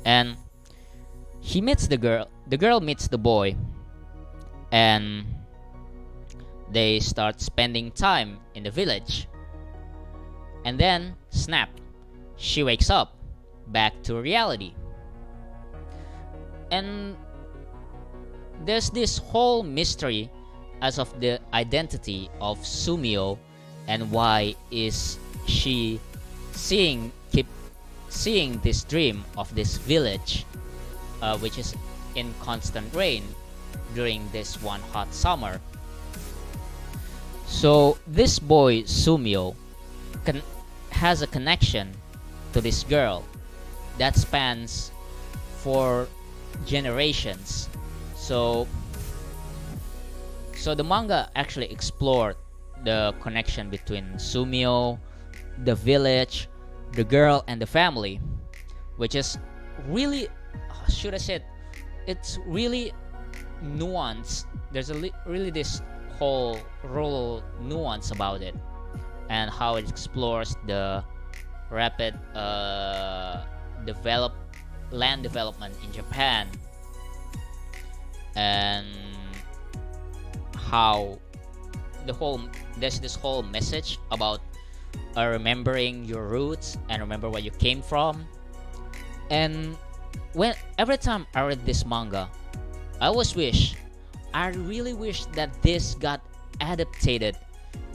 and he meets the girl meets the boy, and they start spending time in the village. And then, snap, she wakes up back to reality. And there's this whole mystery as of the identity of Sumio, and why is she keep seeing this dream of this village, which is in constant rain, during this one hot summer. So this boy Sumio has a connection to this girl that spans 4 generations. So the manga actually explored the connection between Sumio, the village, the girl, and the family, which is really, should I say, it's really nuanced. There's really this whole rural nuance about it, and how it explores the rapid land development in Japan, and how there's this whole message about remembering your roots and remember where you came from. And every time I read this manga, I really wish that this got adapted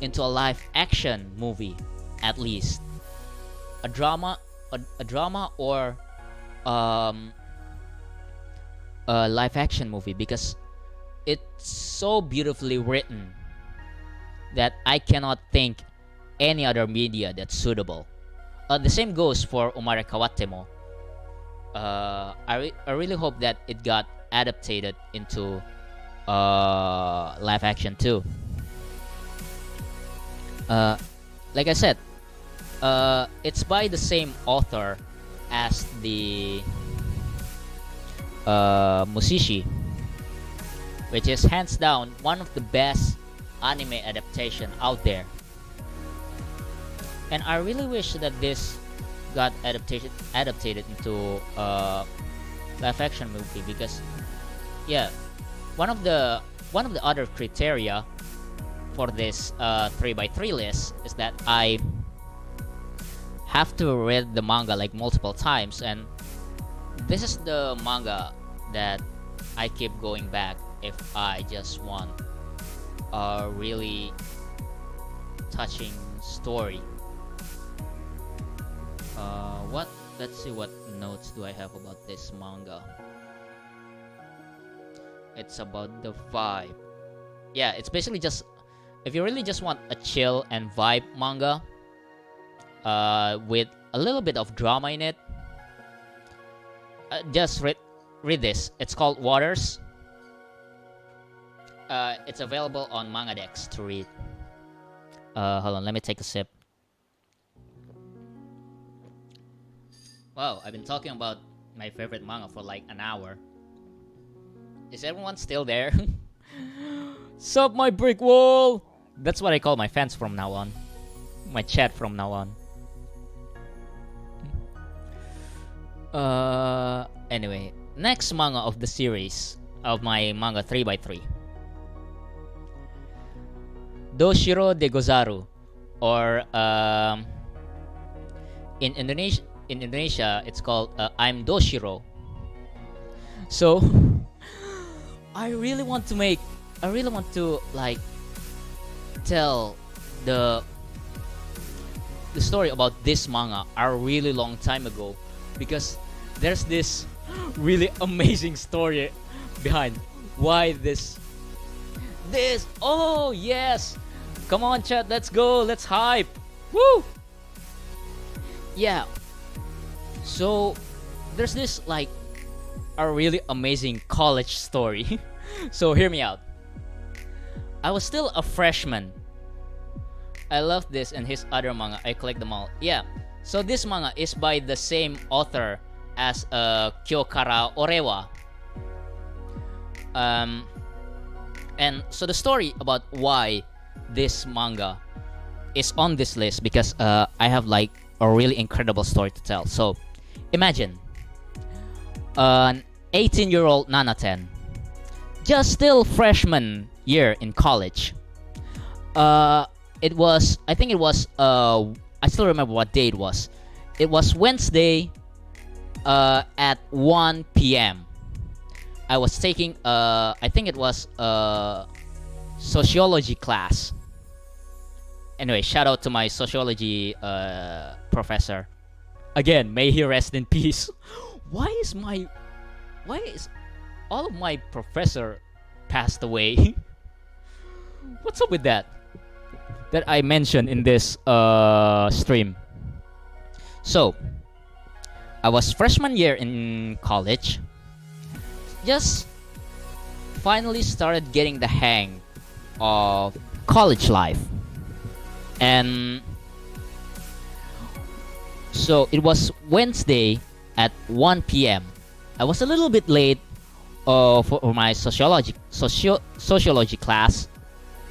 into a live action movie, at least a drama or a live action movie, because it's so beautifully written that I cannot think any other media that's suitable. The same goes for Umarekawatte mo. I really hope that it got adapted into live action too. Like I said, it's by the same author as the Mushishi, which is hands down one of the best anime adaptation out there. And I really wish that this got adapted into live action movie, because yeah, one of the other criteria for this 3x3 list is that I have to read the manga like multiple times, and this is the manga that I keep going back if I just want a really touching story. Let's see what notes do I have about this manga. It's about the vibe. Yeah, it's basically just, if you really just want a chill and vibe manga with a little bit of drama in it, just read this. It's called Waters. It's available on MangaDex to read. Hold on, let me take a sip. Wow, I've been talking about my favorite manga for like an hour. Is everyone still there? Sup, my brick wall! That's what I call my fans from now on. My chat from now on. Anyway, next manga of the series of my manga 3x3. DOUSHIRO DE GOZARU, or in Indonesia, it's called I'm Doshiro. So I really want to like tell the story about this manga a really long time ago, because there's this really amazing story behind why this. Oh yes, come on chat, let's go, let's hype. Woo! Yeah, so there's this like a really amazing college story. So hear me out. I was still a freshman. I loved this and his other manga. I collect them all. Yeah, so this manga is by the same author as Kyokara Orewa. And so the story about why this manga is on this list, because I have like a really incredible story to tell. So imagine an 18-year-old Nanaten, just still freshman year in college. I still remember what day it was. It was Wednesday at 1 p.m. I was taking I think it was a sociology class. Anyway, shout out to my sociology professor. Again, may he rest in peace. Why is all of my professor passed away. What's up with that? That I mentioned in this stream. So, I was freshman year in college. Just finally started getting the hang of college life. And so it was Wednesday at 1 p.m. I was a little bit late for my sociology class,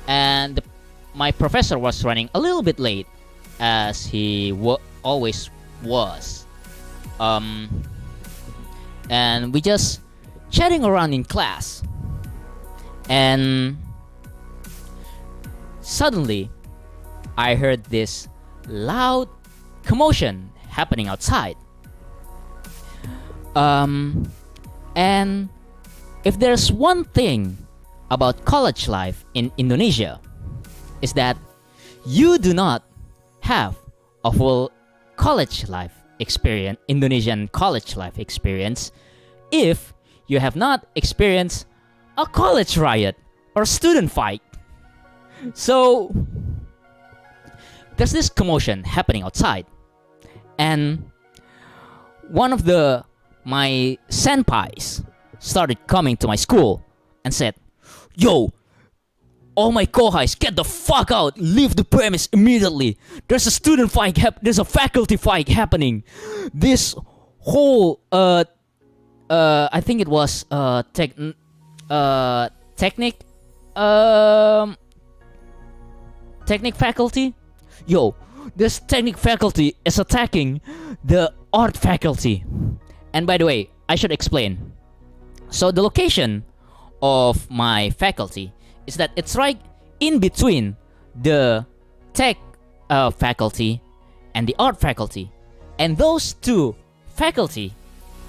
and my professor was running a little bit late, as he always was. And we just chatting around in class, and suddenly I heard this loud commotion happening outside. And if there's one thing about college life in Indonesia, is that you do not have a full college life experience, Indonesian college life experience, if you have not experienced a college riot or student fight. So there's this commotion happening outside, and one of my senpais started coming to my school and said, "Yo, all my kohais, get the fuck out! Leave the premise immediately! There's a student fight there's a faculty fight happening! This whole I think it was technic faculty. Yo, this technic faculty is attacking the art faculty." And by the way, I should explain. So the location of my faculty is that it's right in between the tech faculty and the art faculty, and those two faculty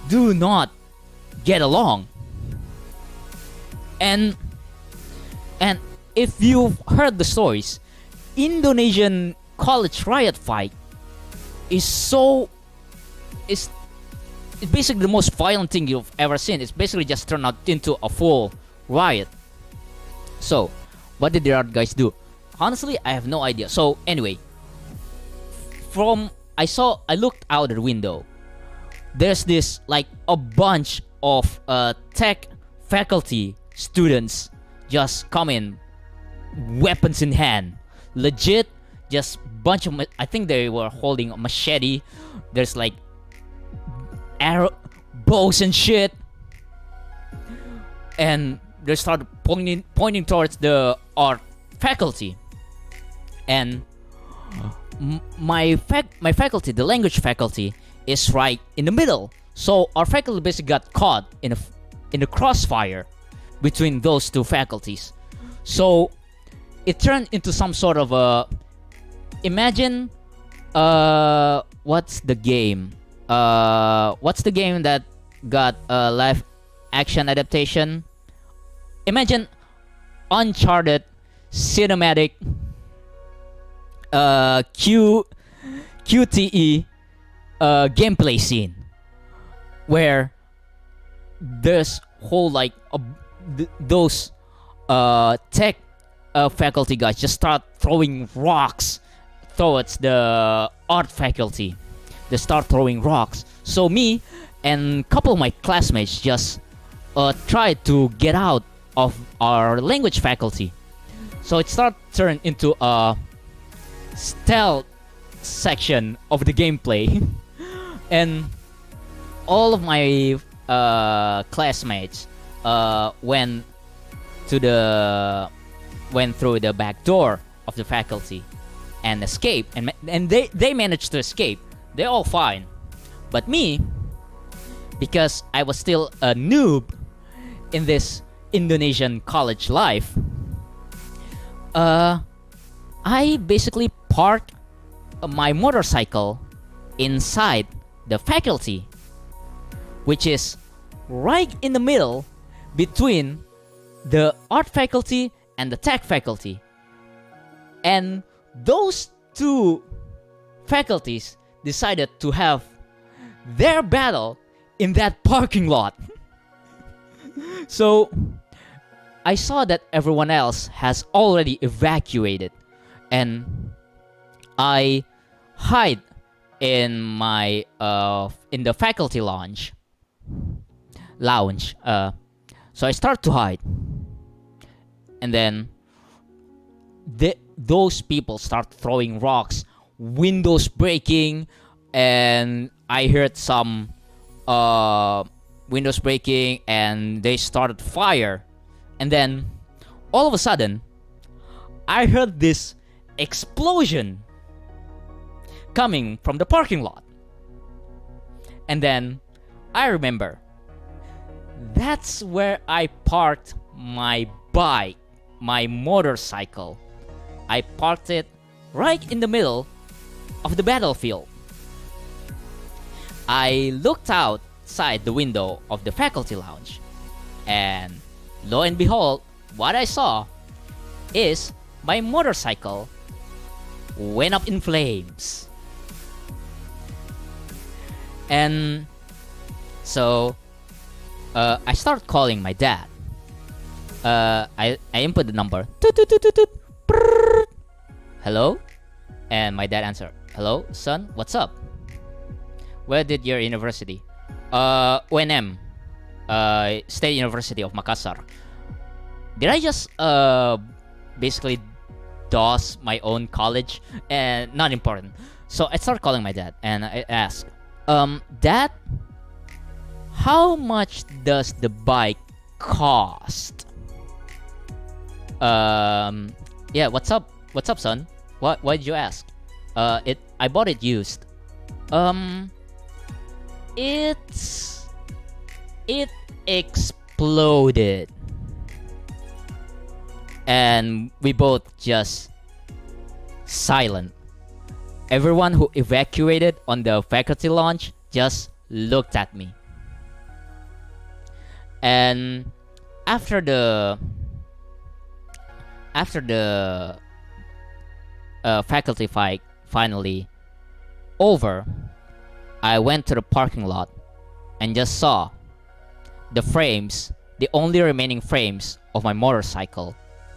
do not get along. And if you've heard the stories, Indonesian college riot fight is it's basically the most violent thing you've ever seen. It's basically just turned out into a full riot. So, what did the art guys do? Honestly, I have no idea. So, anyway, I looked out the window. There's this, like, a bunch of tech faculty students just come in, weapons in hand. Legit, just bunch of, I think they were holding a machete. There's like arrow bows and shit, and they started pointing towards the art faculty. And my faculty, the language faculty, is right in the middle. So our faculty basically got caught in the crossfire between those two faculties. So it turned into some sort of a, imagine what's the game that got a live action adaptation? Imagine Uncharted cinematic QTE gameplay scene, where there's whole like those tech faculty guys just start throwing rocks towards the art faculty. They start throwing rocks. So me and a couple of my classmates just tried to get out of our language faculty. So it turned into a stealth section of the gameplay. And all of my classmates went through the back door of the faculty and escaped, and they managed to escape. They're all fine. But me, because I was still a noob in this Indonesian college life, I basically parked my motorcycle inside the faculty, which is right in the middle between the art faculty and the tech faculty. And those two faculties decided to have their battle in that parking lot. So I saw that everyone else has already evacuated, and I hide in my in the faculty lounge. So I start to hide, and then those people start throwing rocks, windows breaking, and I heard some windows breaking, and they started fire. And then all of a sudden I heard this explosion coming from the parking lot. And then I remember that's where I parked my bike, my motorcycle. I parked it right in the middle of the battlefield. I looked outside the window of the faculty lounge, and lo and behold, what I saw is my motorcycle went up in flames. And so I start calling my dad. I input the number. Hello? And my dad answered, hello, son, what's up? Where did your university? UNM, State University of Makassar. Did I just basically DOS my own college? And not important. So I start calling my dad and I ask, Dad, how much does the bike cost? Yeah, what's up? What's up, son? Why did you ask? I bought it used. It exploded. And we both just silent. Everyone who evacuated on the faculty lounge just looked at me. And after the faculty fight finally over, I went to the parking lot and just saw the frames, the only remaining frames of my motorcycle,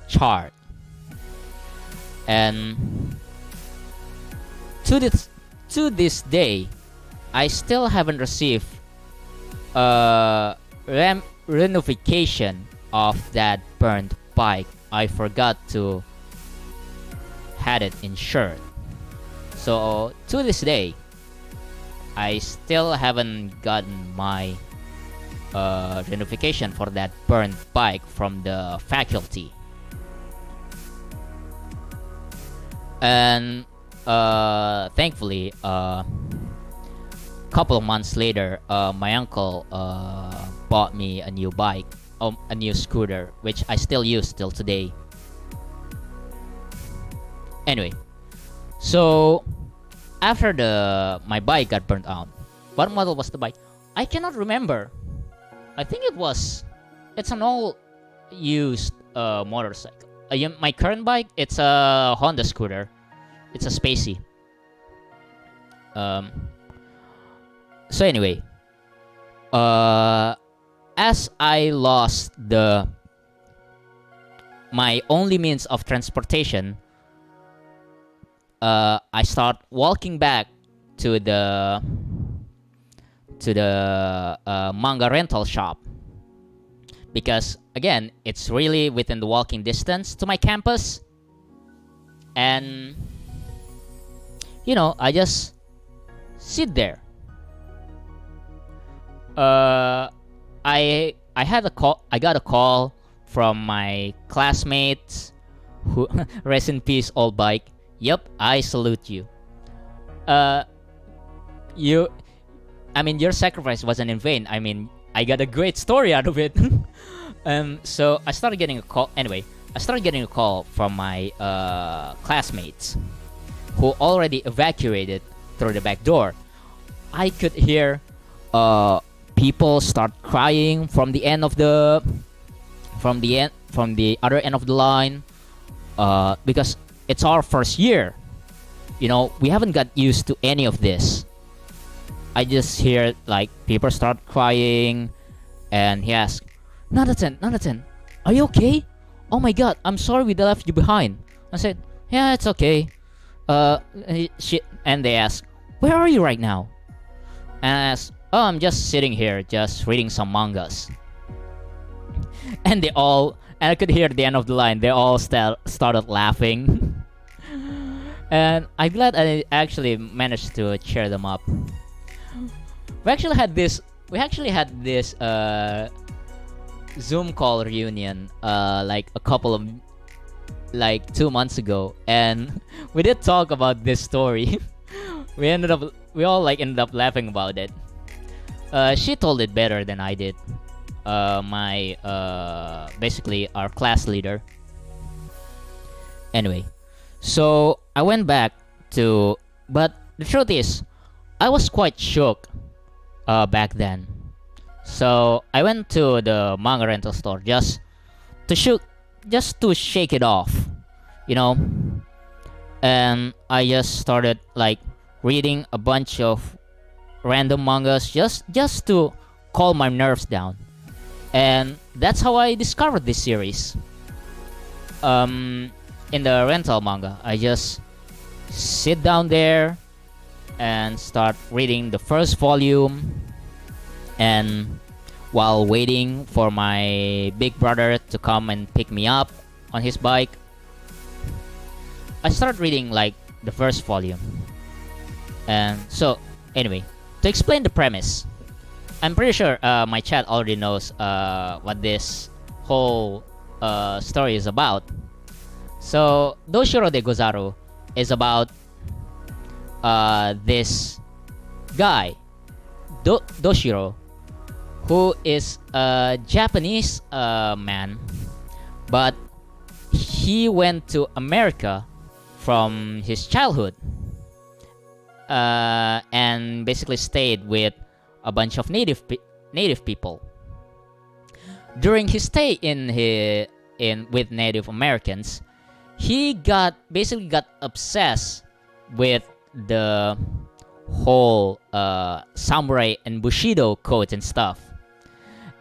charred. And to this day, I still haven't received reunification of that burned bike. I forgot to had it insured. So to this day, I still haven't gotten my reunification for that burned bike from the faculty. And thankfully, couple of months later, my uncle bought me a new bike, a new scooter, which I still use till today. Anyway, so after my bike got burnt out, what model was the bike? I cannot remember. I think it's an all used motorcycle. My current bike, it's a Honda scooter. It's a Spacey. So anyway, as I lost my only means of transportation, I start walking back to the manga rental shop, because again, it's really within the walking distance to my campus. And I just sit there. I got a call from my classmates who rest in peace, old bike. Yep, I salute you. Your sacrifice wasn't in vain. I mean, I got a great story out of it. So I started getting a call. Anyway, I started getting a call from my classmates who already evacuated through the back door. I could hear people start crying from the other end of the line, because it's our first year. We haven't got used to any of this. I just hear like people start crying, and he asked, "Nanatan, "Are you okay? Oh my god, I'm sorry we left you behind." I said, "Yeah, it's okay." And they asked, "Where are you right now?" And I asked, "Oh, I'm just sitting here, just reading some mangas." And and I could hear at the end of the line, they all started laughing. And I'm glad I actually managed to cheer them up. We actually had this Zoom call reunion like a couple of 2 months ago, and we did talk about this story. we all ended up laughing about it. She told it better than I did. My basically our class leader. Anyway, so I went back to, but the truth is, I was quite shook back then. So I went to the manga rental store just to shake it off, you know. And I just started reading a bunch of random mangas just to calm my nerves down. And that's how I discovered this series. In the rental manga, I just sit down there and start reading the first volume. And while waiting for my big brother to come and pick me up on his bike, I started reading the first volume. And so, anyway, to explain the premise, I'm pretty sure my chat already knows what this whole story is about. So, DOUSHIRO DE GOZARU is about this guy, Doshiro, who is a Japanese man, but he went to America from his childhood and basically stayed with a bunch of native people. During his stay with Native Americans, he basically got obsessed with the whole samurai and bushido codes and stuff.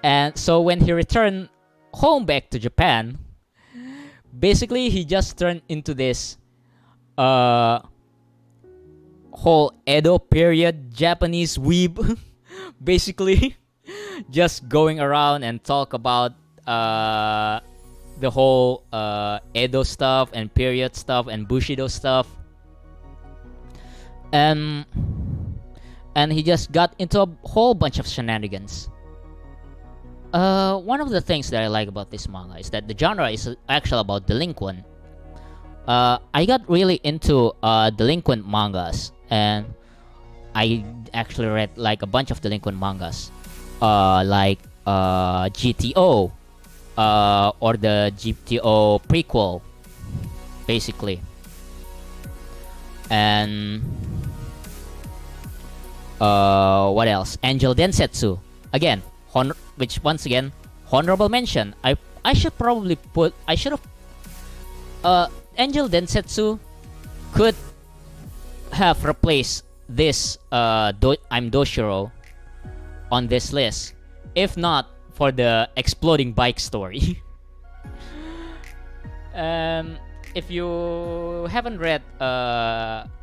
And so when he returned home back to Japan, basically he just turned into this whole Edo period Japanese weeb. Basically just going around and talk about the whole Edo stuff and period stuff and bushido stuff. And he just got into a whole bunch of shenanigans. One of the things that I like about this manga is that the genre is actually about delinquent. I got really into delinquent mangas, and I actually read a bunch of delinquent mangas, GTO, or the GTO prequel, basically. And what else? Angel Densetsu, again, which once again, honorable mention. I should have Angel Densetsu could have replaced this I'm Doshiro on this list, if not for the exploding bike story. If you haven't read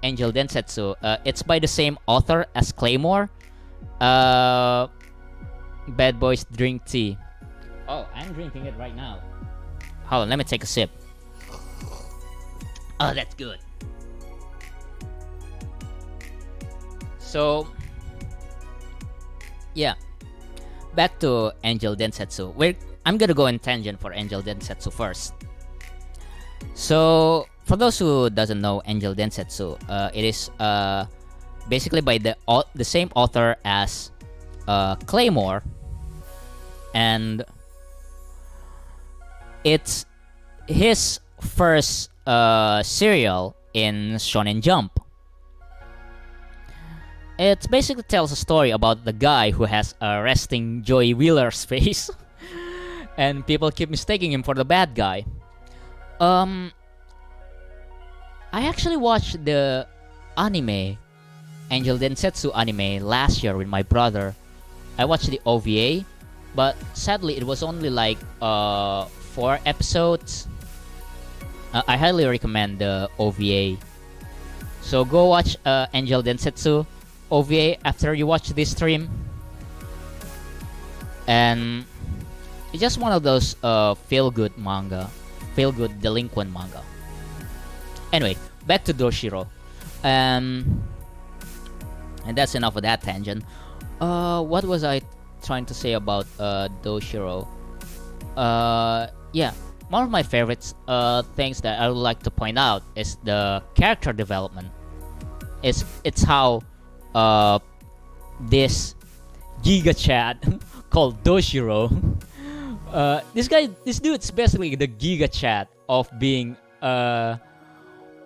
Angel Densetsu, it's by the same author as Claymore. Bad Boys Drink Tea. Oh, I'm drinking it right now. Hold on, let me take a sip. Oh, that's good. So, yeah, back to Angel Densetsu. I'm gonna go in tangent for Angel Densetsu first. So, for those who doesn't know Angel Densetsu, it is basically by the same author as Claymore, and it's his first serial in Shonen Jump. It basically tells a story about the guy who has a resting Joey Wheeler's face, and people keep mistaking him for the bad guy. I actually watched the anime, Angel Densetsu anime, last year with my brother. I watched the OVA, but sadly it was only 4 episodes. I highly recommend the OVA. So go watch Angel Densetsu OVA after you watch this stream. And it's just one of those feel-good manga. Feel-good delinquent manga. Anyway, back to Doushiro. And that's enough of that tangent. What was I trying to say about Doushiro? Yeah, one of my favorites things that I would like to point out is the character development. It's how this Giga Chat called Doushiro. This dude's basically the Giga Chat of being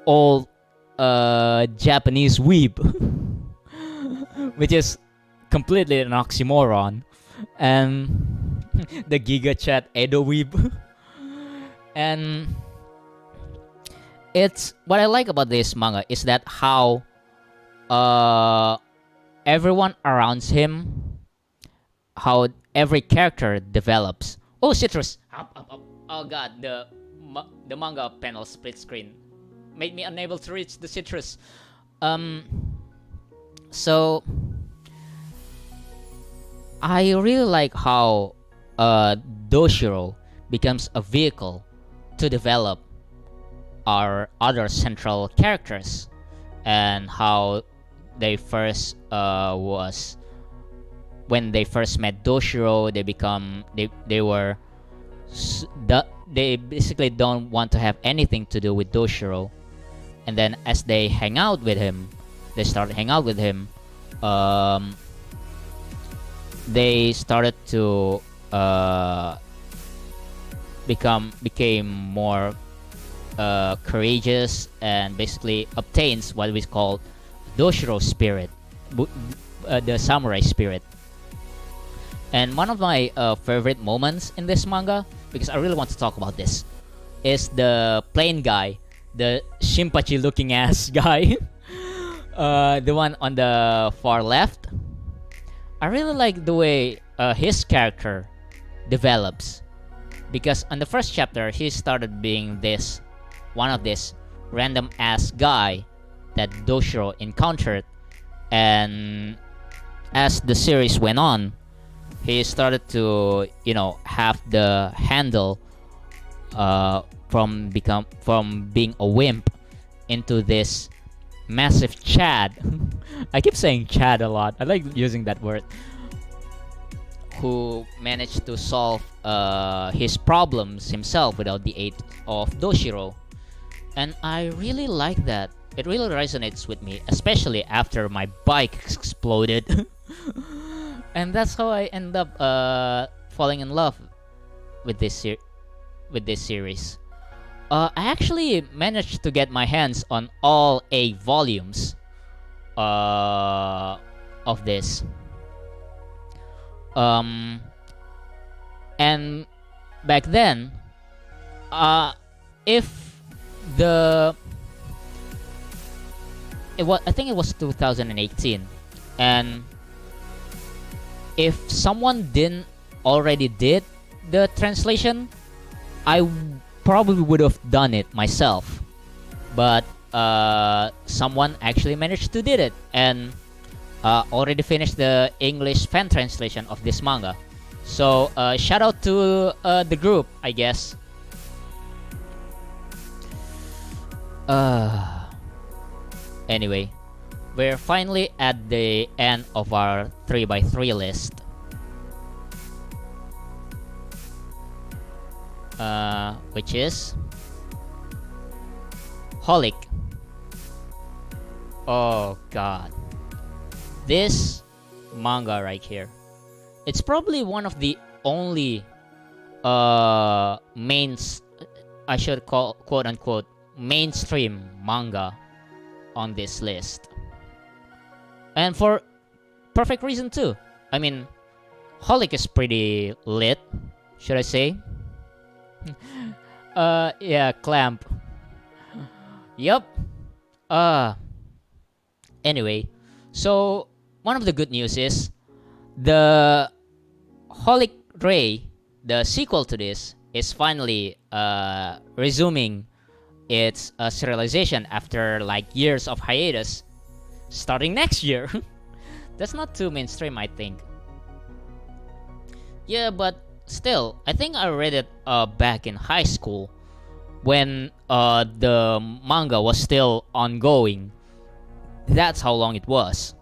all Japanese weeb, which is completely an oxymoron. And the Giga Chat Edo weeb. And it's what I like about this manga is that how everyone around him, how every character develops. Oh, citrus! Up. Oh god, the manga panel split screen made me unable to reach the citrus. So I really like how Doushiro becomes a vehicle to develop our other central characters, and how they first was when they first met Doushiro, they basically don't want to have anything to do with Doushiro, and then as they hang out with him, they started to became more courageous, and basically obtains what we call Doushiro spirit, the samurai spirit. And one of my favorite moments in this manga, because I really want to talk about this, is the plain guy, the Shinpachi looking ass guy, the one on the far left. I really like the way his character develops, because on the first chapter he started being this random ass guy that Doushiro encountered, and as the series went on, he started to have the handle from being a wimp into this massive Chad. I keep saying Chad a lot. I like using that word. Who managed to solve his problems himself without the aid of Doushiro. And I really like that. It really resonates with me, especially after my bike exploded. And that's how I end up falling in love with this series. I actually managed to get my hands on all 8 volumes of this. And back then, I think it was 2018, and if someone didn't already did the translation, I probably would have done it myself. But someone actually managed to did it, and already finished the English fan translation of this manga. So shout out to the group, I guess. Anyway, we're finally at the end of our 3x3 list. Which is Holic. Oh god, this manga right here, it's probably one of the only I should call quote unquote mainstream manga on this list, and for perfect reason too. I mean, Holic is pretty lit, should I say? Yeah, clamp. Yup. Anyway, so one of the good news is the Holic Ray, the sequel to this, is finally resuming its serialization after like years of hiatus, starting next year. That's not too mainstream, I think. Yeah, but still, I think I read it back in high school when the manga was still ongoing. That's how long it was.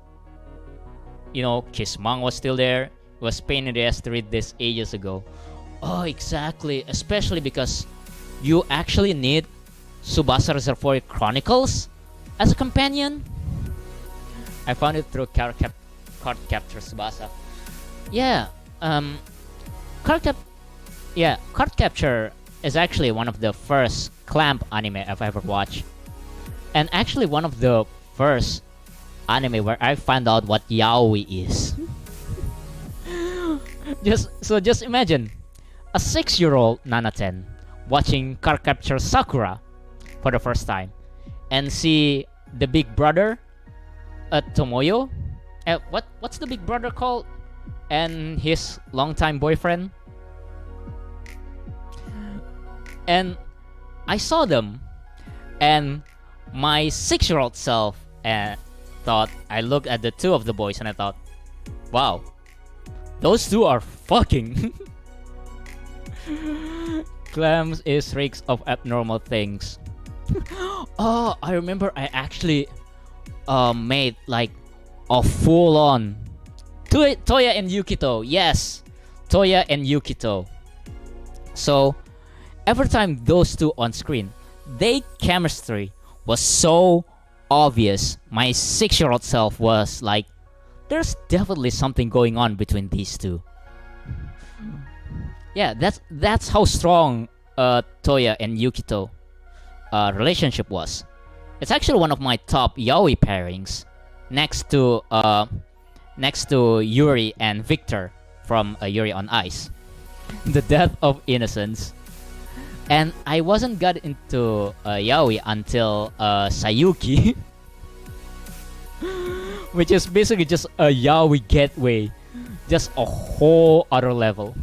You know, Kiss Manga was still there. It was pain in the ass to read this ages ago. Oh, exactly. Especially because you actually need Tsubasa Reservoir Chronicles as a companion. I found it through Card Capture Tsubasa. Yeah, Card Capture is actually one of the first Clamp anime I've ever watched, and actually one of the first anime where I found out what yaoi is. just imagine a 6-year-old Nanaten watching Card Capture Sakura for the first time, and see the big brother, Tomoyo. What's the big brother called? And his longtime boyfriend. And I saw them, and my 6-year-old self thought, I looked at the two of the boys and I thought, wow, those two are fucking. Clams is reeks of abnormal things. Oh, I remember I actually made like a full-on Toya and Yukito. Yes, Toya and Yukito. So every time those two on screen, their chemistry was so obvious. My 6-year-old self was like, there's definitely something going on between these two. Yeah, that's how strong Toya and Yukito relationship was. It's actually one of my top yaoi pairings, next to Yuri and Victor from Yuri on Ice. The Death of Innocence. And I wasn't got into yaoi until Sayuki, which is basically just a yaoi gateway, just a whole other level.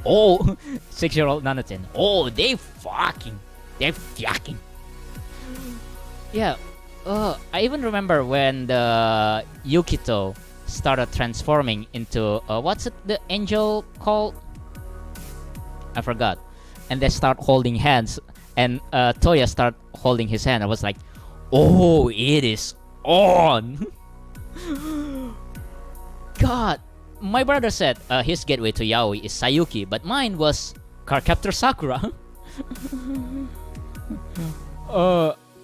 Oh, 6-year-old Nanaten. Oh, they're fucking. Yeah, I even remember when the Yukito started transforming into what's it, the angel called? I forgot. And they start holding hands, and Toya start holding his hand. I was like, oh, it is on. God, my brother said his gateway to yaoi is Sayuki, but mine was Card Captor Sakura.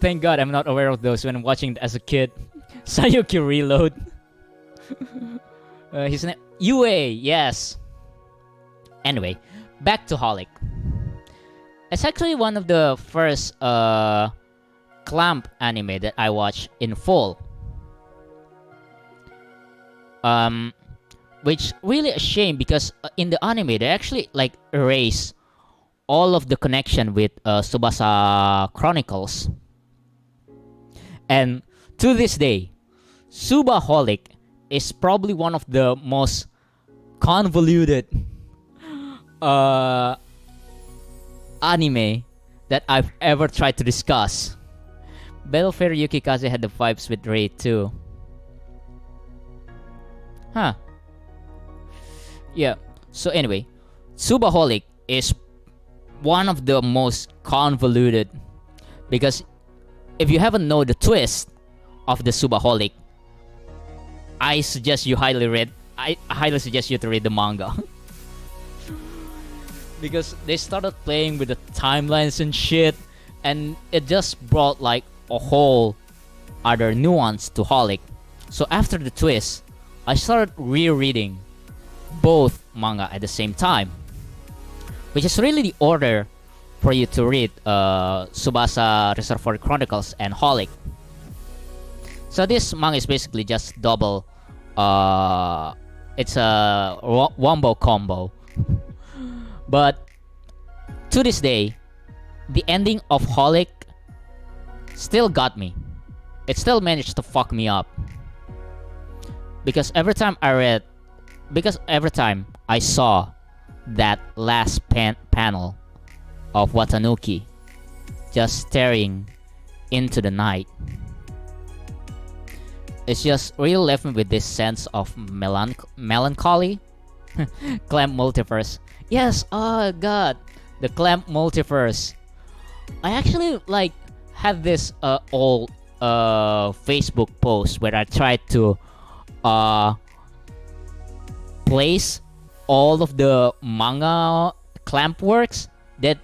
Thank God I'm not aware of those when I'm watching it as a kid. Sayuki Reload. His name UA, yes. Anyway, back to Holic. It's actually one of the first Clamp anime that I watched in full. Which really a shame because in the anime they actually like erase all of the connection with Tsubasa Chronicles. And to this day, Tsubaholic is probably one of the most convoluted anime that I've ever tried to discuss. Battlefair Yukikaze had the vibes with Ray too. Huh. Yeah. So anyway, Tsubaholic is one of the most convoluted because if you haven't know the twist of the Tsubaholic, I highly suggest you to read the manga. Because they started playing with the timelines and shit, and it just brought like a whole other nuance to Holic. So after the twist, I started rereading both manga at the same time, which is really the order for you to read Tsubasa Reservoir Chronicles and Holic. So this manga is basically just double. It's a wombo combo. But to this day, the ending of Holic still got me. It still managed to fuck me up. Because every time I saw that last panel of Watanuki just staring into the night. It's just really left me with this sense of melancholy. Clamp multiverse. Yes, oh god, the Clamp multiverse. I actually like had this old Facebook post where I tried to place all of the manga Clamp works that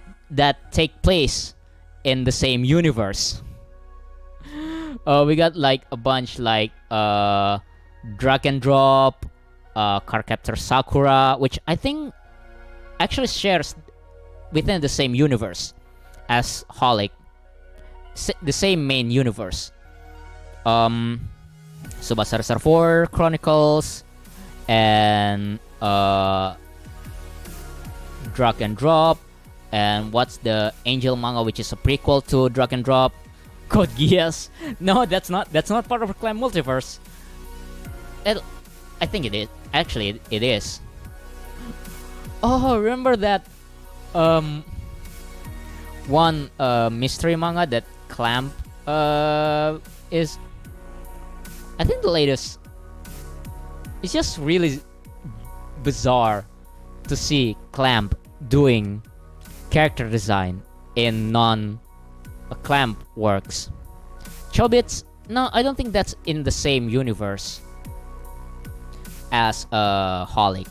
take place in the same universe. We got like a bunch like Drag and Drop, Cardcaptor Sakura, which I think actually shares within the same universe as Holic, the same main universe. Tsubasa Reservoir Chronicles and Drag and Drop, and what's the Angel manga, which is a prequel to Drag and Drop? Code Geass. No, that's not part of the Clamp multiverse. I think it is. Actually, it is. Oh, remember that one mystery manga that Clamp is, I think the latest. It's just really bizarre to see Clamp doing character design in non-Clamp works. Chobits, no, I don't think that's in the same universe as Holic,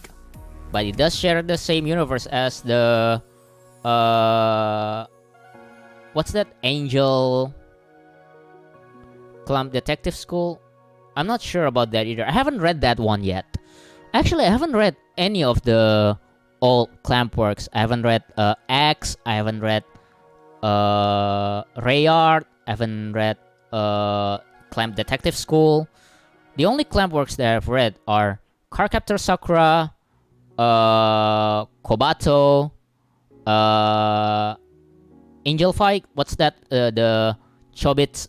but it does share the same universe as the what's that Angel Clamp Detective School? I'm not sure about that either. I haven't read that one yet. Actually, I haven't read any of the old Clamp works. I haven't read X. I haven't read Rayard. I haven't read Clamp Detective School. The only Clamp works that I've read are Cardcaptor Sakura, Kobato, Angel Fight. What's that? The Chobits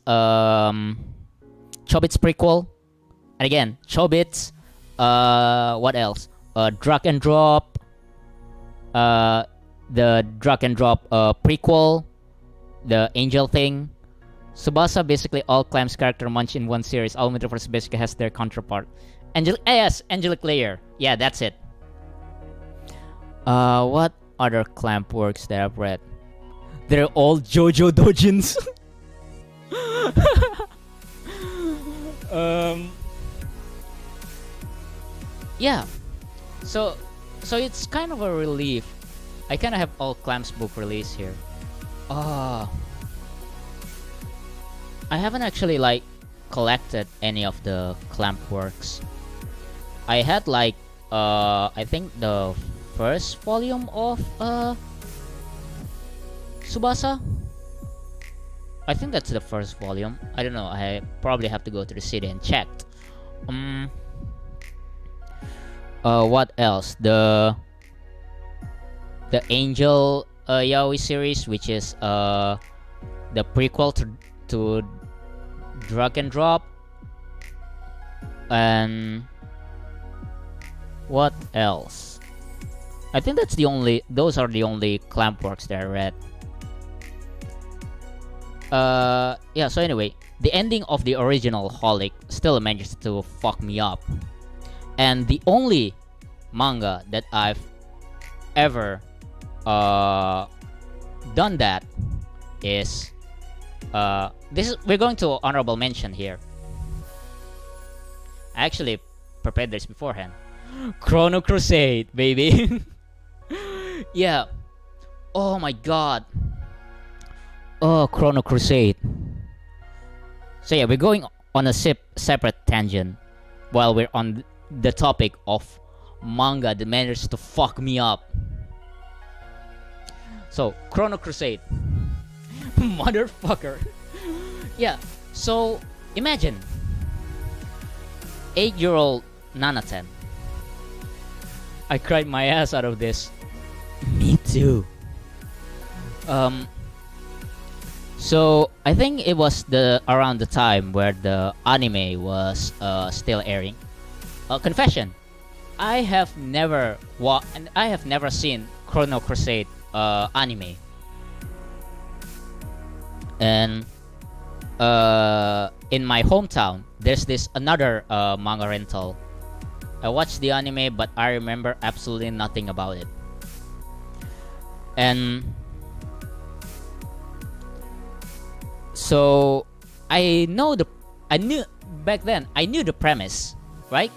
prequel. And again, Chobits. What else? Drag and Drop. The Drag and Drop prequel. The Angel thing. Tsubasa, basically all Clamp's character munch in one series. All metaphors basically has their counterpart. Yes, Angelic Layer. Yeah, that's it. What other Clamp works that I've read? They're all JoJo Dojins. Yeah. So it's kind of a relief. I kind of have all Clamp's book release here. I haven't actually like collected any of the Clamp works. I had like I think the first volume of Tsubasa. I think that's the first volume. I don't know. I probably have to go to the city and check. What else? The Angel yaoi series, which is the prequel to Drag and Drop. And what else? I think those are the only Clamp works that I read. Yeah, so anyway, the ending of the original Holic still manages to fuck me up. And the only manga that I've ever done that is we're going to honorable mention here. I actually prepared this beforehand. Chrono Crusade, baby. Yeah. Oh my god. Oh, Chrono Crusade. So yeah, we're going on a separate tangent while we're on the topic of manga that manages to fuck me up. So, Chrono Crusade. Motherfucker. Yeah, so imagine 8-year-old Nanaten. I cried my ass out of this. Me too. So I think it was around the time where the anime was still airing. Confession. I have never and I have never seen Chrono Crusade anime. And in my hometown, there's this another manga rental. I watched the anime, but I remember absolutely nothing about it. And so I knew back then. I knew the premise, right?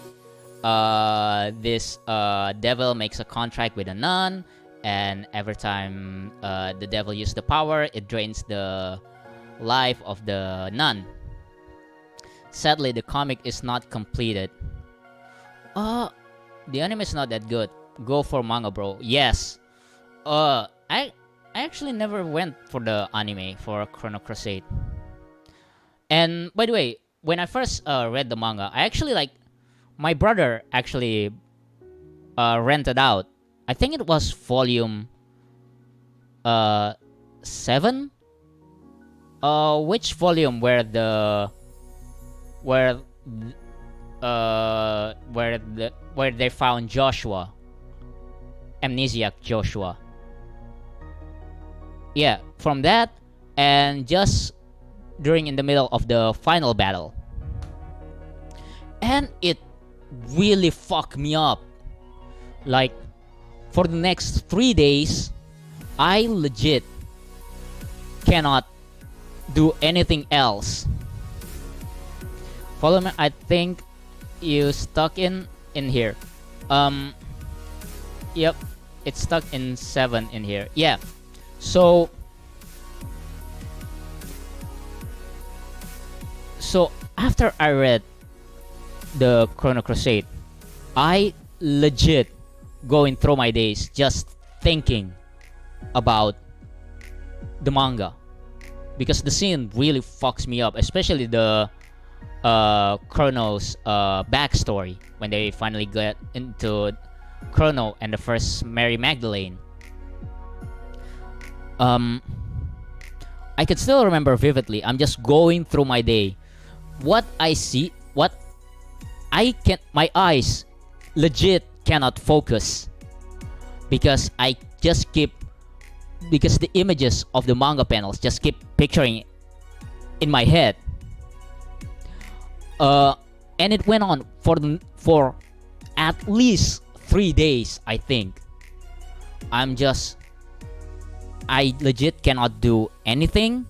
This devil makes a contract with a nun, and every time the devil uses the power, it drains the life of the nun. Sadly, the comic is not completed. The anime is not that good. Go for manga, bro. Yes. I actually never went for the anime for Chrono Crusade. And by the way, when I first read the manga, I actually my brother actually rented out. I think it was volume 7. Which volume where they found Joshua, amnesiac Joshua. Yeah, from that, and just during in the middle of the final battle. And it really fucked me up. Like, for the next 3 days, I legit cannot do anything else. Follow me. I think you stuck in here. Yep, it's stuck in 7 in here. Yeah. So after I read the Chrono Crusade, I legit going through my days just thinking about the manga, because the scene really fucks me up, especially the Chrono's backstory when they finally get into Chrono and the first Mary Magdalene. I could still remember vividly. I'm just going through my day. What I see, my eyes legit cannot focus because because the images of the manga panels just keep picturing in my head. And it went on for at least 3 days, I think. I legit cannot do anything.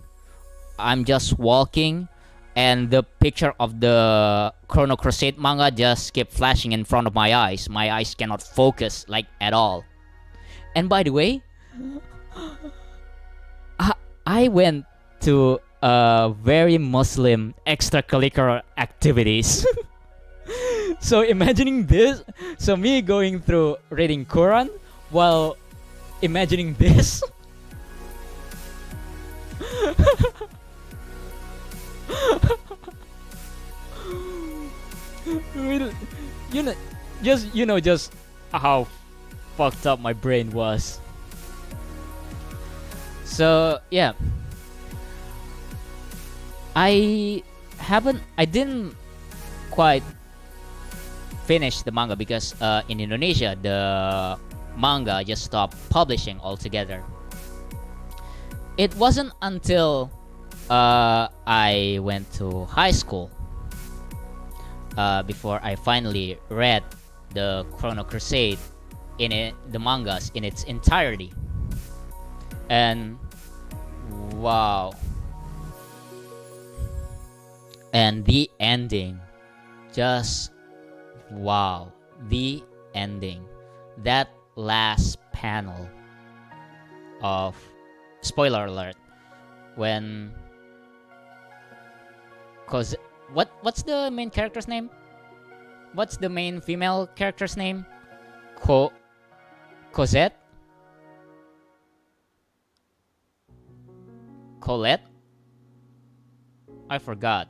I'm just walking, and the picture of the Chrono Crusade manga just kept flashing in front of my eyes. My eyes cannot focus, at all. And by the way, I went to very Muslim extracurricular activities. So imagining this, so me going through reading Quran while imagining this. Just how fucked up my brain was. So yeah, I didn't quite finish the manga because in Indonesia the manga just stopped publishing altogether. It wasn't until I went to high school before I finally read the Chrono Crusade the mangas in its entirety. And wow. And the ending, just wow. The ending, that last panel of, spoiler alert, when what's the main character's name? What's the main female character's name? Cosette? Colette? I forgot.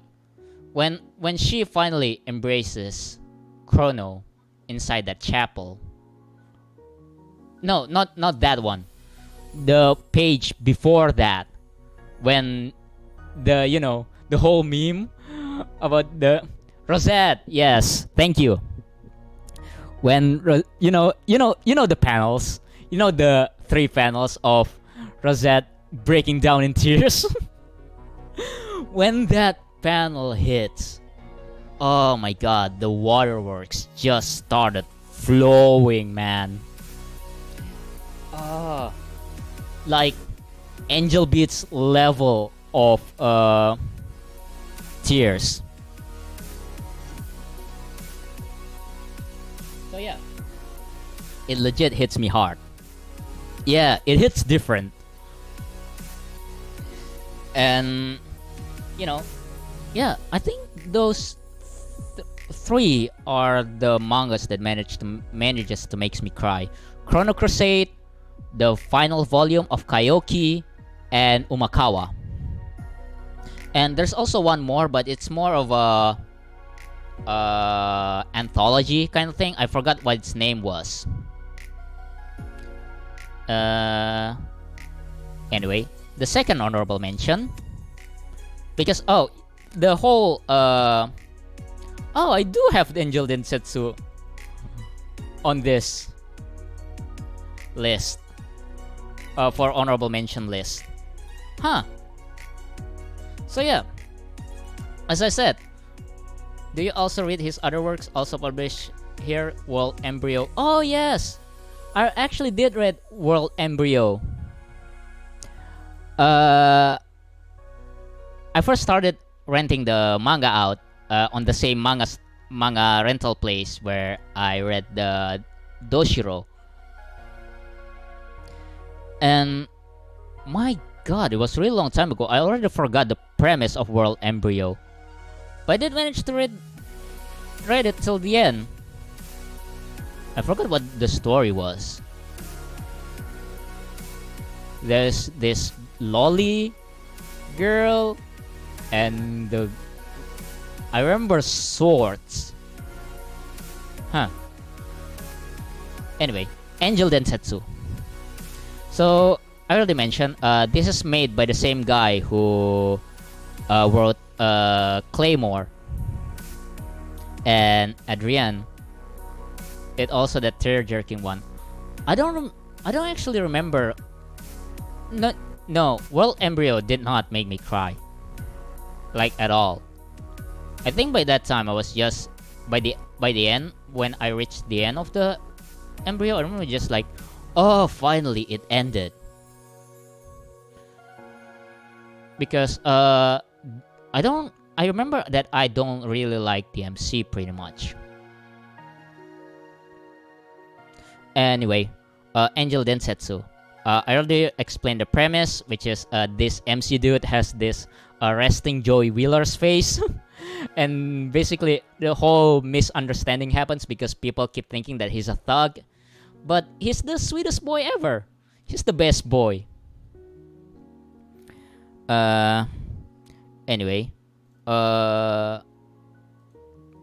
When she finally embraces Chrono inside that chapel. No, not that one. The page before that, when the whole meme about the Rosette, yes, thank you. when you know the panels, you know the 3 panels of Rosette breaking down in tears. When that panel hits, oh my god, the waterworks just started flowing, man. Like Angel Beats level of tears. So yeah, it legit hits me hard. Yeah, it hits different. And you know, yeah, I think those 3 are the mangas that manages to makes me cry. Chrono Crusade, the final volume of Kaiouki, and Umakawa. And there's also one more, but it's more of a anthology kind of thing. I forgot what its name was. Anyway, the second honorable mention, because the whole I do have the Angel Densetsu on this list, for honorable mention list. So yeah, as I said, do you also read his other works also published here? World Embryo. Oh yes, I actually did read World Embryo. I first started renting the manga out on the same manga rental place where I read the Doushiro. And my god, it was a really long time ago. I already forgot the premise of World Embryo, but I did manage to read it till the end. I forgot what the story was. There's this lolly girl, and I remember swords. Anyway, Angel Densetsu. So I already mentioned, this is made by the same guy who wrote Claymore and Adrian. It also the tear-jerking one. I don't actually remember. No, World Embryo did not make me cry, like at all. I think by that time I was just by the end, when I reached the end of the Embryo, I remember just like, oh, finally it ended. Because I remember that I don't really like the MC pretty much. Anyway, Angel Densetsu. I already explained the premise, which is this MC dude has this resting Joey Wheeler's face. And basically the whole misunderstanding happens because people keep thinking that he's a thug, but he's the sweetest boy ever. He's the best boy. Anyway, to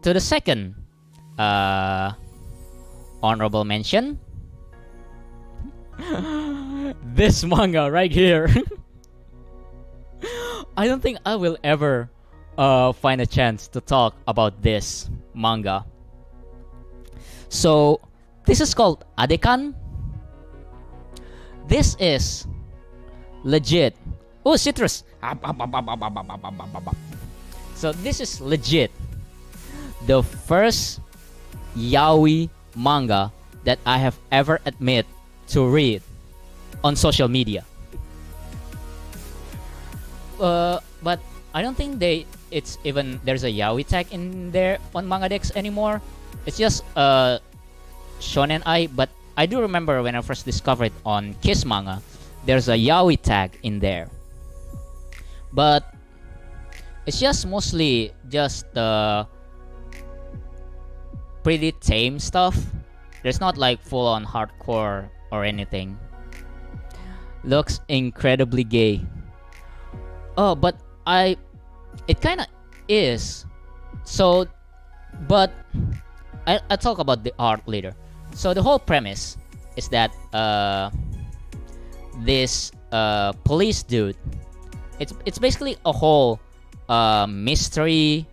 the second honorable mention, this manga right here. I don't think I will ever find a chance to talk about this manga. So this is called ADEKAN. This is legit. Oh, citrus. So this is legit the first yaoi manga that I have ever admit to read on social media. But I don't think there's a yaoi tag in there on MangaDex anymore. It's just Shonen A, but I do remember when I first discovered on Kiss Manga, there's a yaoi tag in there. But it's just mostly just pretty tame stuff. There's not like full on hardcore or anything. Looks incredibly gay. Oh, but it kind of is. So, but I'll talk about the art later. So the whole premise is that this police dude, it's basically a whole mystery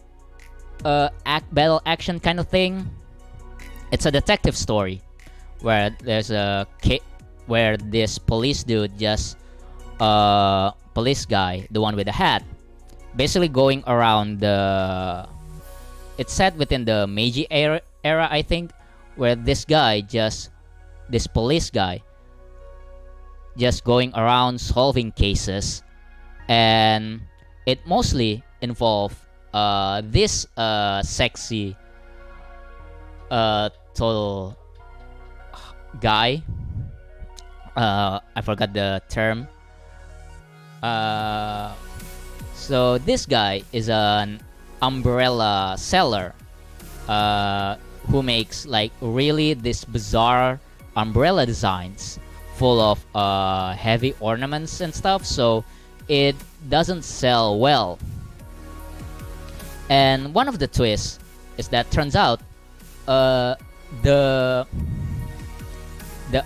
battle action kind of thing. it's a detective story where there's a where this police dude just police guy, the one with the hat, basically going around the, it's set within the Meiji era, I think, where this police guy just going around solving cases, and it mostly involved this sexy total guy. I forgot the term. So this guy is an umbrella seller who makes like really this bizarre umbrella designs full of heavy ornaments and stuff, so it doesn't sell well. And one of the twists is that turns out the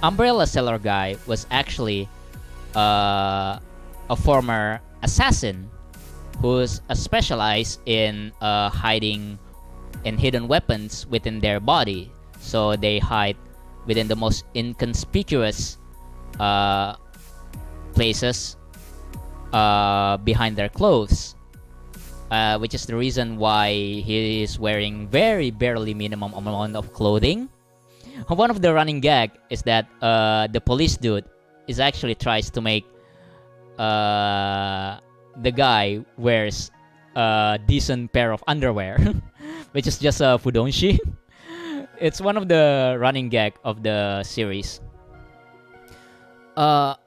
umbrella seller guy was actually a former assassin who's specialized in hiding in hidden weapons within their body. So they hide within the most inconspicuous places behind their clothes, which is the reason why he is wearing very barely minimum amount of clothing. One of the running gag is that the police dude is actually tries to make the guy wears a decent pair of underwear, which is just a fudonshi. It's one of the running gag of the series.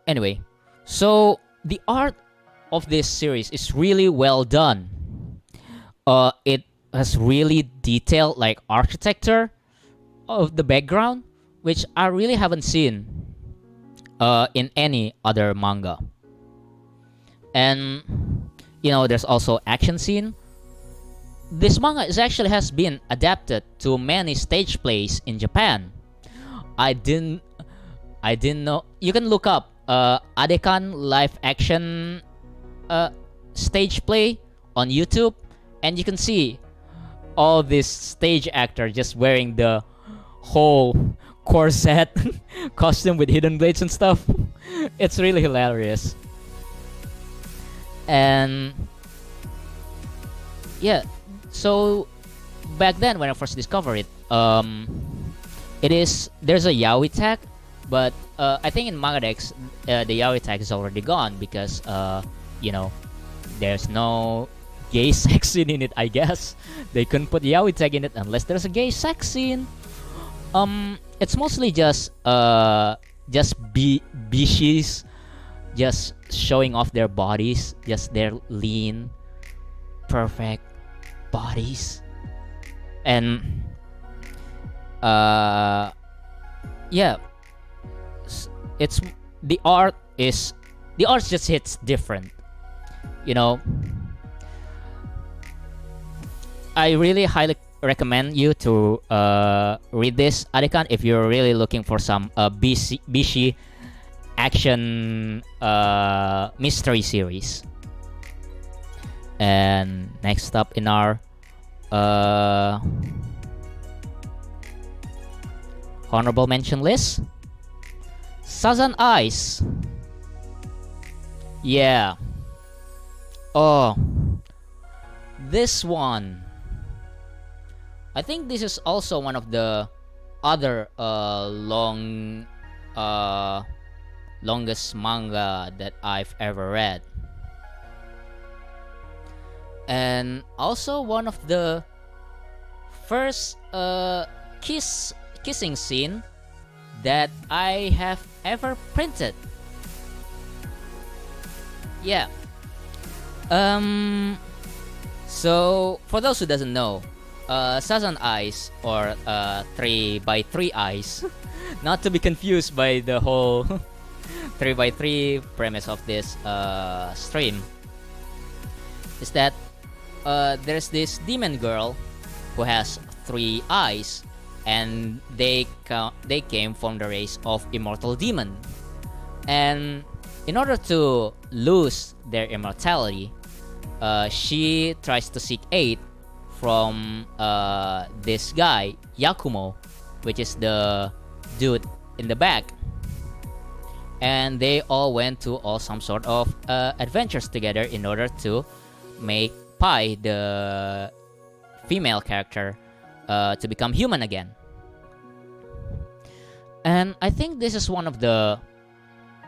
Anyway, so the art of this series is really well done. It has really detailed like architecture of the background, which I really haven't seen in any other manga. And you know, there's also action scene. This manga actually has been adapted to many stage plays in Japan. I didn't know. You can look up ADEKAN live action stage play on YouTube, and you can see all this stage actor just wearing the whole corset costume with hidden blades and stuff. It's really hilarious. And yeah, so back then when I first discovered it, there's a yaoi tag, but I think in MangaDex the yaoi tag is already gone because you know, there's no gay sex scene in it. I guess they couldn't put yaoi tag in it unless there's a gay sex scene. It's mostly just bishis just showing off their bodies, just their lean, perfect bodies. And yeah, it's the art just hits different, you know. I really highly recommend you to read this ADEKAN if you're really looking for some bishi action mystery series. And next up in our honorable mention list, Sazan Eyes. Yeah. Oh, this one, I think this is also one of the other longest manga that I've ever read, and also one of the first kissing scene that I have ever printed. Yeah. So for those who doesn't know, Sazan Eyes, or 3x3 eyes, not to be confused by the whole 3x3 premise of this stream, is that there's this demon girl who has 3 eyes, and they came from the race of immortal demon, and in order to lose their immortality, she tries to seek aid from this guy Yakumo, which is the dude in the back. And they all went to some sort of adventures together in order to make Pi, the female character, to become human again. And I think this is one of the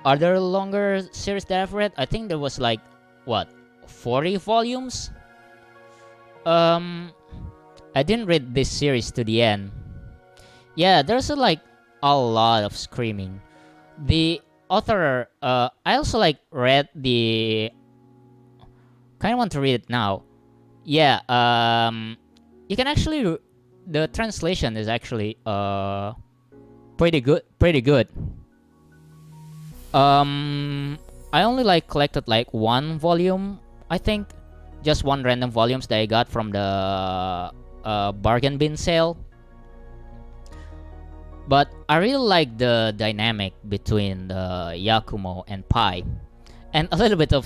other longer series that I've read. I think there was like, what, 40 volumes? I didn't read this series to the end. Yeah, there's like a lot of screaming. The author, I also like read the... kind of want to read it now. Yeah, you can actually... the translation is actually pretty good. I only like collected like one volume, I think. Just one random volumes that I got from the bargain bin sale. But I really like the dynamic between the Yakumo and Pi. And a little bit of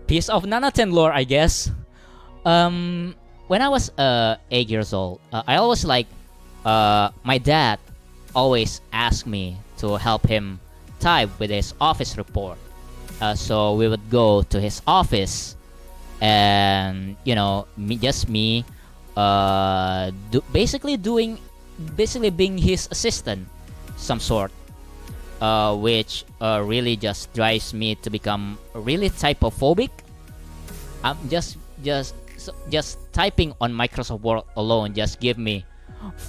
piece of Nanaten lore, I guess. When I was 8 years old, I always like... my dad always asked me to help him type with his office report. So we would go to his office, and you know, basically being his assistant, some sort, which really just drives me to become really typophobic. Just typing on Microsoft Word alone just give me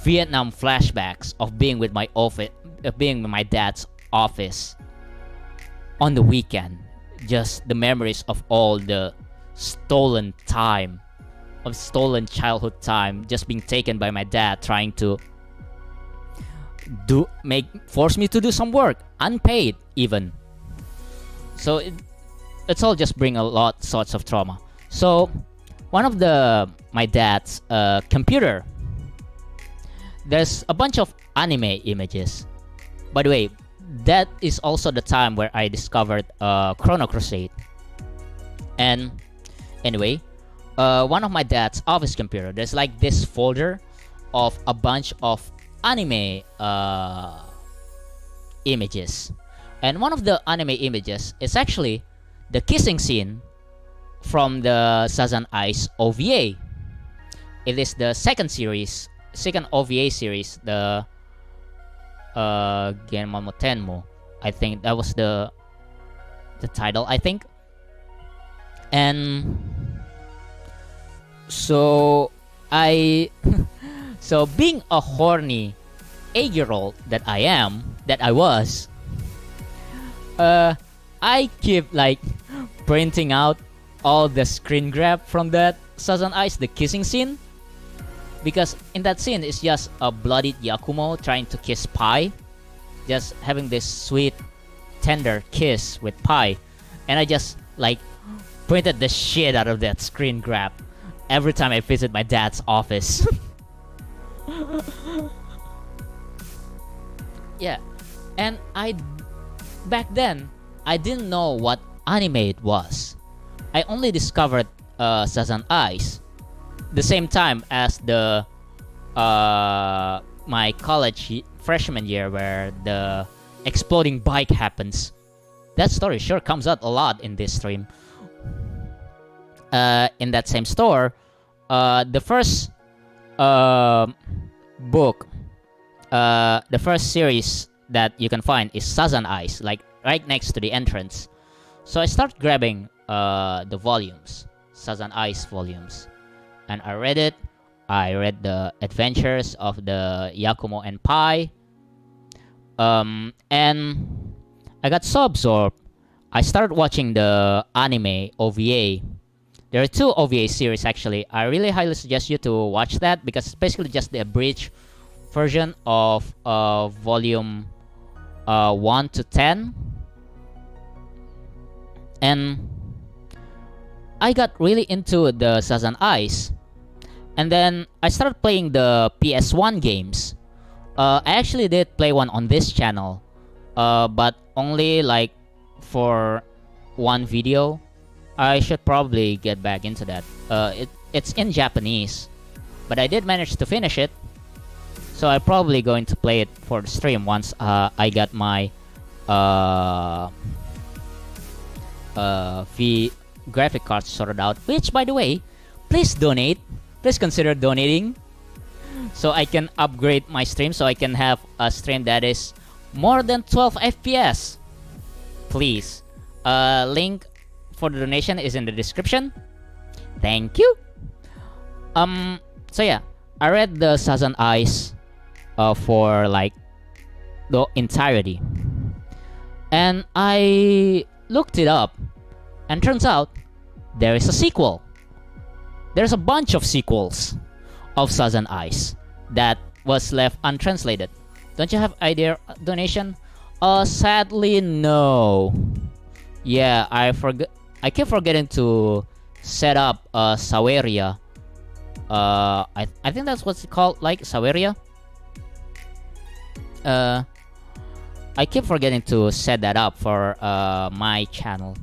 Vietnam flashbacks of being with my my dad's office on the weekend. Just the memories of all the stolen time, of stolen childhood time, just being taken by my dad, trying to force me to do some work, unpaid even. So it's all just bring sorts of trauma. So one of my dad's computer, there's a bunch of anime images. By the way, that is also the time where I discovered CHRNO CRUSADE. And anyway, one of my dad's office computer, there's like this folder of a bunch of anime images. And one of the anime images is actually the kissing scene from the Sazan Ice OVA. It is the second OVA series, the Genmamo Tenmo. I think that was the title, I think. And so so being a horny 8-year-old that I was, I keep like printing out all the screen grab from that Sazan Ice, the kissing scene. Because in that scene, it's just a bloodied Yakumo trying to kiss Pi. Just having this sweet, tender kiss with Pi. And I just, like, printed the shit out of that screen grab every time I visit my dad's office. Yeah. And back then, I didn't know what anime it was. I only discovered Sazan Ice the same time as my college freshman year, where the exploding bike happens. That story sure comes out a lot in this stream. In that same store, the first book, the first series that you can find is Sazan Ice, like right next to the entrance. So I start grabbing the volumes, Sazan Ice volumes. And I read it. I read the adventures of the Yakumo and Pi. And I got so absorbed, I started watching the anime OVA. There are 2 OVA series actually. I really highly suggest you to watch that, because it's basically just the abridged version of volume 1 to 10. And I got really into the Sazan Ice. And then I started playing the PS1 games. I actually did play one on this channel, but only like for one video. I should probably get back into that. It's in Japanese, but I did manage to finish it. So I'm probably going to play it for the stream once I got my V graphic cards sorted out. Which, by the way, please donate. Please consider donating, so I can upgrade my stream, so I can have a stream that is more than 12 FPS. Please. Link for the donation is in the description. Thank you. So yeah, I read the Sazan Eyes for like the entirety, and I looked it up, and turns out there is a sequel. There's a bunch of sequels of Sazan Eyes that was left untranslated. Don't you have idea donation? Sadly no. Yeah, I keep forgetting to set up Saweria. I think that's what's it called, like Saweria. I keep forgetting to set that up for my channel.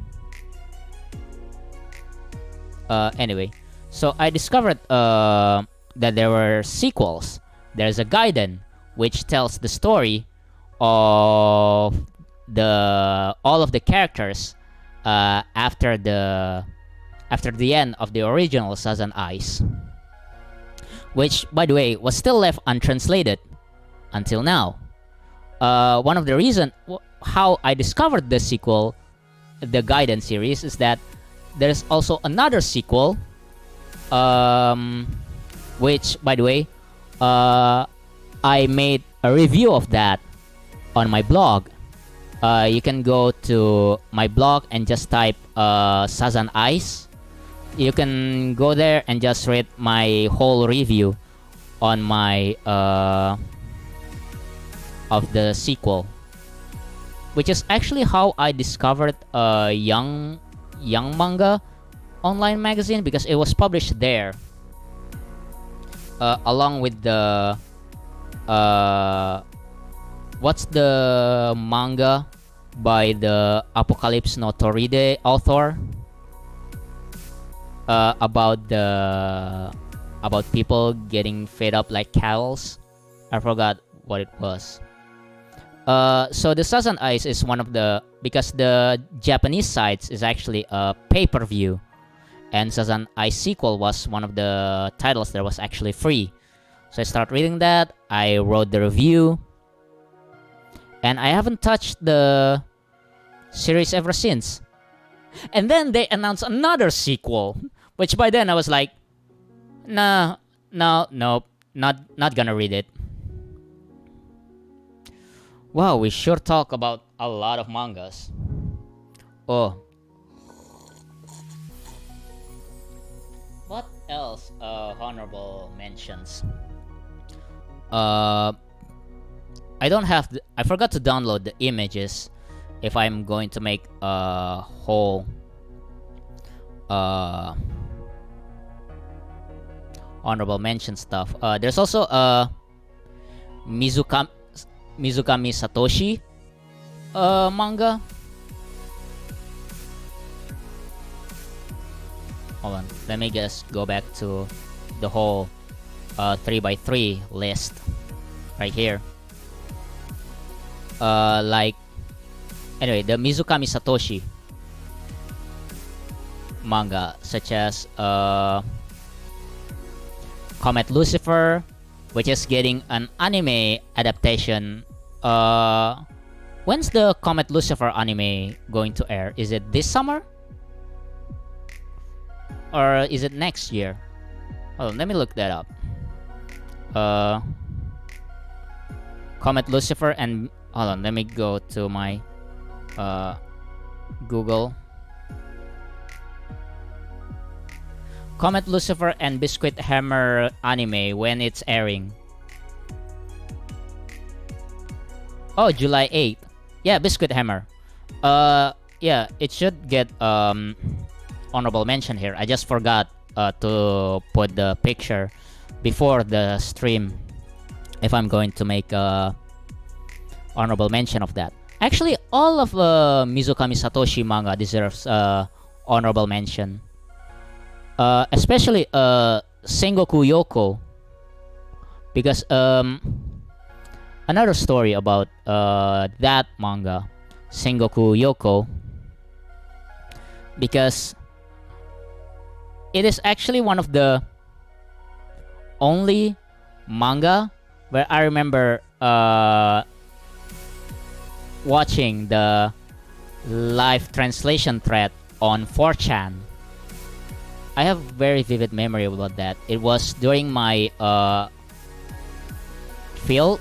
Anyway, so I discovered that there were sequels. There's a Gaiden, which tells the story of all of the characters after the end of the original Sazan Eyes, which, by the way, was still left untranslated until now. One of the reasons how I discovered the sequel, the Gaiden series, is that there's also another sequel, which, by the way, I made a review of that on my blog. You can go to my blog and just type Sazan Eyes. You can go there and just read my whole review on my of the sequel, which is actually how I discovered Young Manga online magazine, because it was published there along with the what's the manga by the Apocalypse no Toride author about people getting fed up like cows. I forgot what it was. So the Sazan Eyes is one of the, because the Japanese sites is actually a pay-per-view, and Sazan Eyes sequel was one of the titles that was actually free. So I started reading that, I wrote the review, and I haven't touched the series ever since. And then they announced another sequel, which by then I was like, nope, not gonna read it. Wow, we sure talk about a lot of mangas. Oh. What else? Honorable mentions. I don't have I forgot to download the images if I'm going to make a whole honorable mention stuff. There's also Mizukami Satoshi manga. Hold on, let me just go back to the whole 3x3 list right here. Like, anyway, the Mizukami Satoshi manga, such as Comet Lucifer, which is getting an anime adaptation. When's the Comet Lucifer anime going to air? Is it this summer? Or is it next year? Hold on, let me look that up. Comet Lucifer and... Hold on, let me go to my Google. Comet Lucifer and Biscuit Hammer anime, when it's airing. Oh, July 8th. Yeah, Biscuit Hammer. Yeah, it should get honorable mention here. I just forgot to put the picture before the stream if I'm going to make a honorable mention of that. Actually, all of Mizukami Satoshi manga deserves honorable mention. Especially Sengoku Yoko, because another story about that manga, Sengoku Yoko, because it is actually one of the only manga where I remember watching the live translation thread on 4chan. I have very vivid memory about that. It was during my field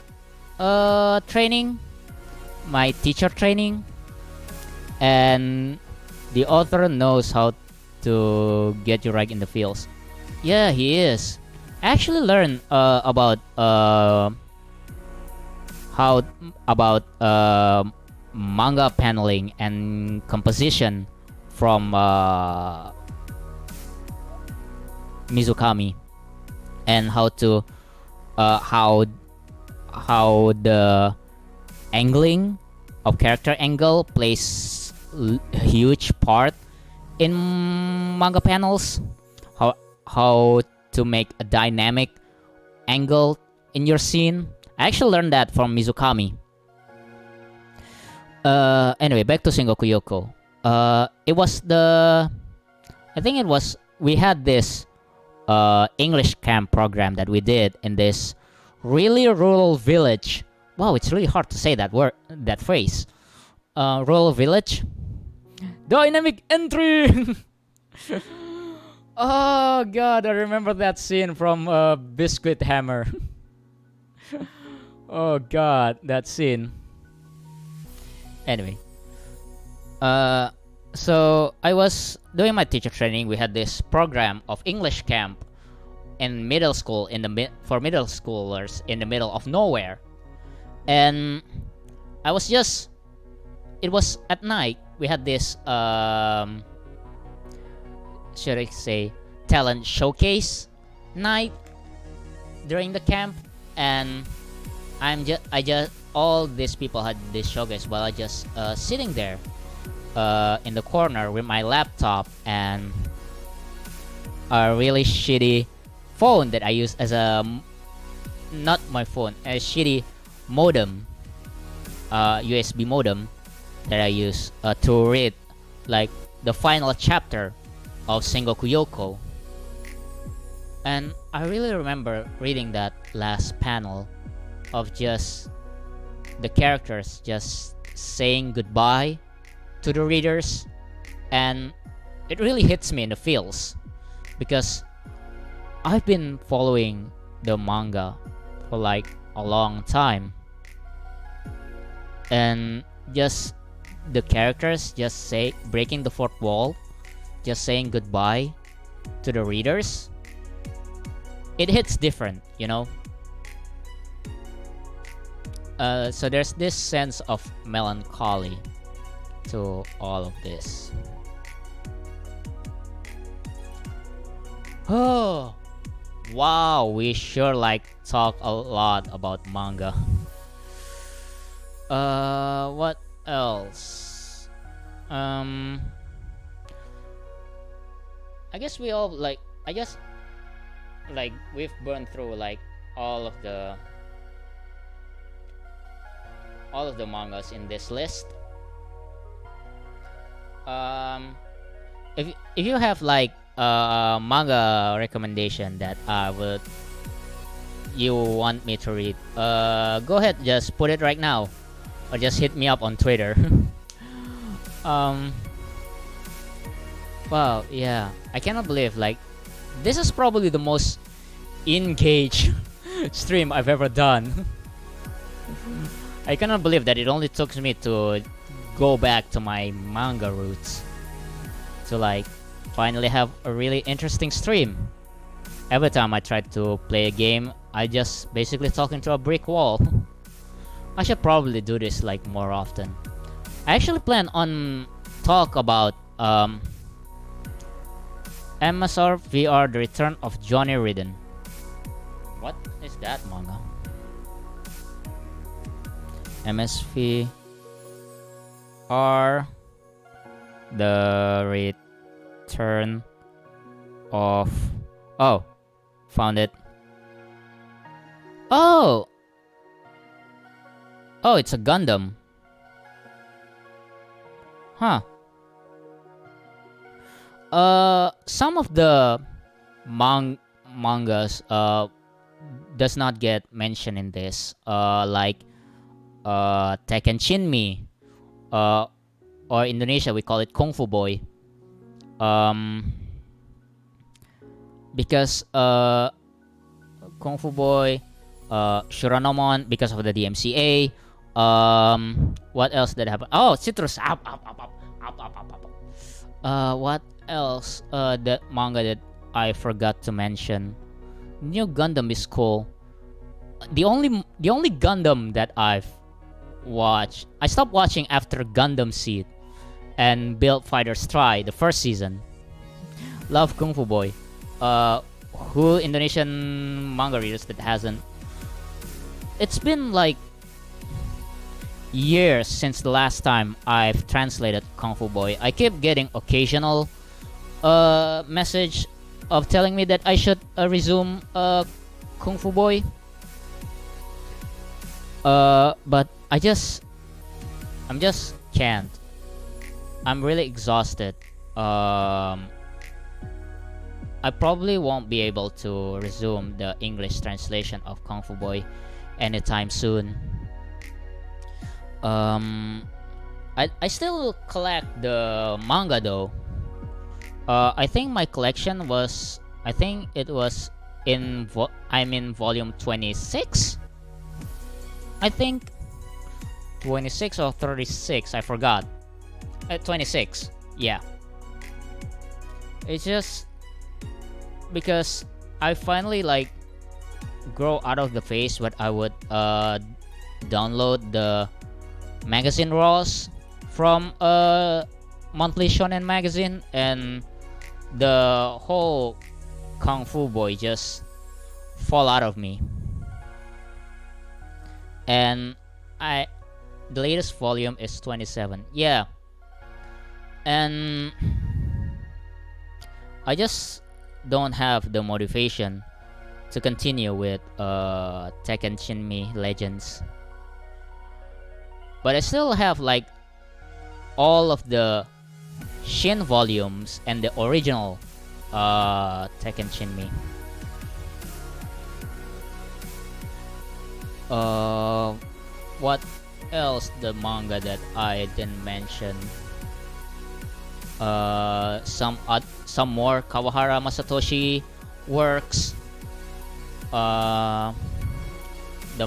training, my teacher training, and the author knows how to get you right in the fields. Yeah, he is. I actually learned about how about manga paneling and composition from Mizukami, and how to how the angling of character angle plays a huge part in manga panels. How to make a dynamic angle in your scene. I actually learned that from Mizukami. Anyway, back to Sengoku Yoko. It was I think it was, we had this English camp program that we did in this really rural village. Wow, it's really hard to say that word, that phrase. Rural village. Dynamic entry. Oh god, I remember that scene from Biscuit Hammer. Oh god, that scene. Anyway, so I was doing my teacher training. We had this program of English camp in middle school, for middle schoolers in the middle of nowhere, and I was just, it was at night. We had this should I say talent showcase night during the camp, and I just all these people had this showcase while I just sitting there in the corner with my laptop and a really shitty phone that I use as a, not my phone, a shitty modem, USB modem that I use to read like the final chapter of Sengoku Yoko. And I really remember reading that last panel of just the characters just saying goodbye to the readers, and it really hits me in the feels because I've been following the manga for like a long time, and just the characters just breaking the fourth wall, just saying goodbye to the readers, it hits different, you know. So there's this sense of melancholy to all of this. Oh wow, we sure like talk a lot about manga. What else? I guess we all like, I guess like we've burned through like all of the mangas in this list. If you have like a manga recommendation that you want me to read, go ahead, just put it right now, or just hit me up on Twitter. Wow, yeah, I cannot believe like this is probably the most engaged stream I've ever done. I cannot believe that it only took me to go back to my manga roots to like finally have a really interesting stream. Every time I try to play a game, I just basically talk into a brick wall. I should probably do this like more often. I actually plan on talk about MSR VR The Return of Johnny Ridden. What is that manga? MSV are the return of, oh, found it. Oh, Oh, it's a Gundam. Huh. Some of the mangas does not get mentioned in this. Like Tekken Chinmi, or Indonesia we call it Kung Fu Boy. Because Kung Fu Boy, Shuranomon because of the DMCA. What else did happen? Oh, Citrus. What else? The manga that I forgot to mention. New Gundam is cool. The only Gundam that I've watched, I stopped watching after Gundam Seed and Build Fighter Strike, the first season. Love Kung Fu Boy. Who Indonesian manga readers that hasn't? It's been like years since the last time I've translated Kung Fu Boy. I keep getting occasional message of telling me that I should resume Kung Fu Boy. But I'm just can't. I'm really exhausted. I probably won't be able to resume the English translation of Kung Fu Boy anytime soon. I still collect the manga though. I think my collection was, I think it was in I'm in volume 26. I think 26 or 36. I forgot. 26. Yeah. It's just because I finally like grow out of the phase where I would download the magazine raws from monthly shonen magazine, and the whole Kung Fu Boy just fall out of me. And the latest volume is 27. Yeah. And I just don't have the motivation to continue with Tekken Chinmi Legends. But I still have like all of the Shin volumes and the original Tekken Chinmi. What else the manga that I didn't mention? Some more Kawahara Masatoshi works. The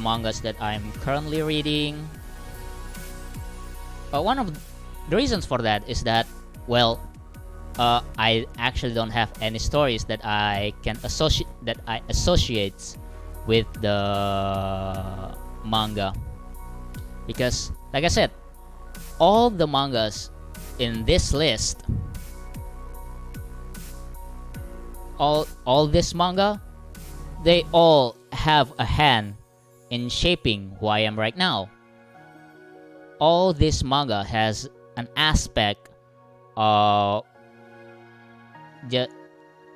mangas that I'm currently reading. One of the reasons for that is that, well, I actually don't have any stories that I can associate with the manga, because, like I said, all the mangas in this list, all this manga, they all have a hand in shaping who I am right now. All this manga has an aspect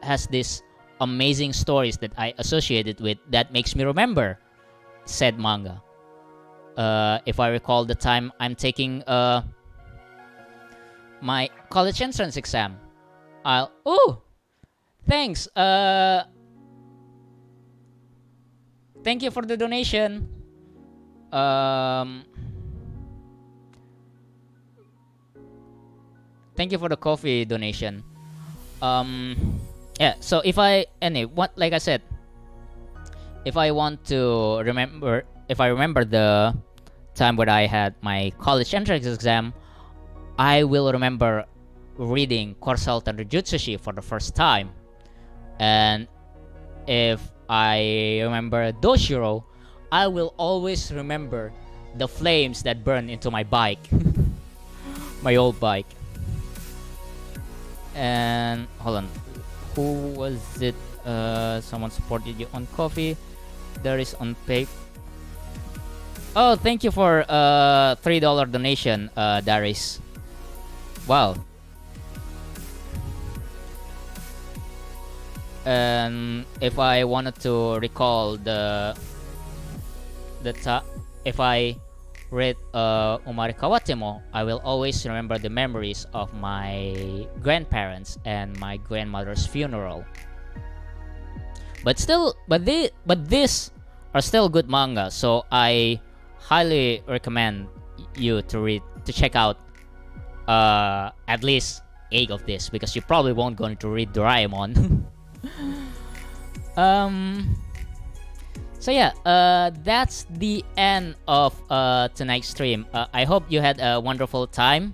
has this amazing stories that I associated with that makes me remember said manga. If I recall the time I'm taking my college entrance exam, thanks. Thank you for the donation. Thank you for the coffee donation. Yeah. So if I like I said, if I remember the time when I had my college entrance exam, I will remember reading Corcel Tenryutsushi for the first time. And if I remember Doushiro, I will always remember the flames that burn into my bike. My old bike. And hold on, who was it? Someone supported you on coffee. There is on pay. Oh, thank you for $3 donation, Darius. Wow. And if I wanted to recall if I read Umarekawatte mo, I will always remember the memories of my grandparents and my grandmother's funeral. But these are still good manga, so I highly recommend you to check out at least 8 of this, because you probably won't going to read Doraemon. So yeah, that's the end of tonight's stream. I hope you had a wonderful time.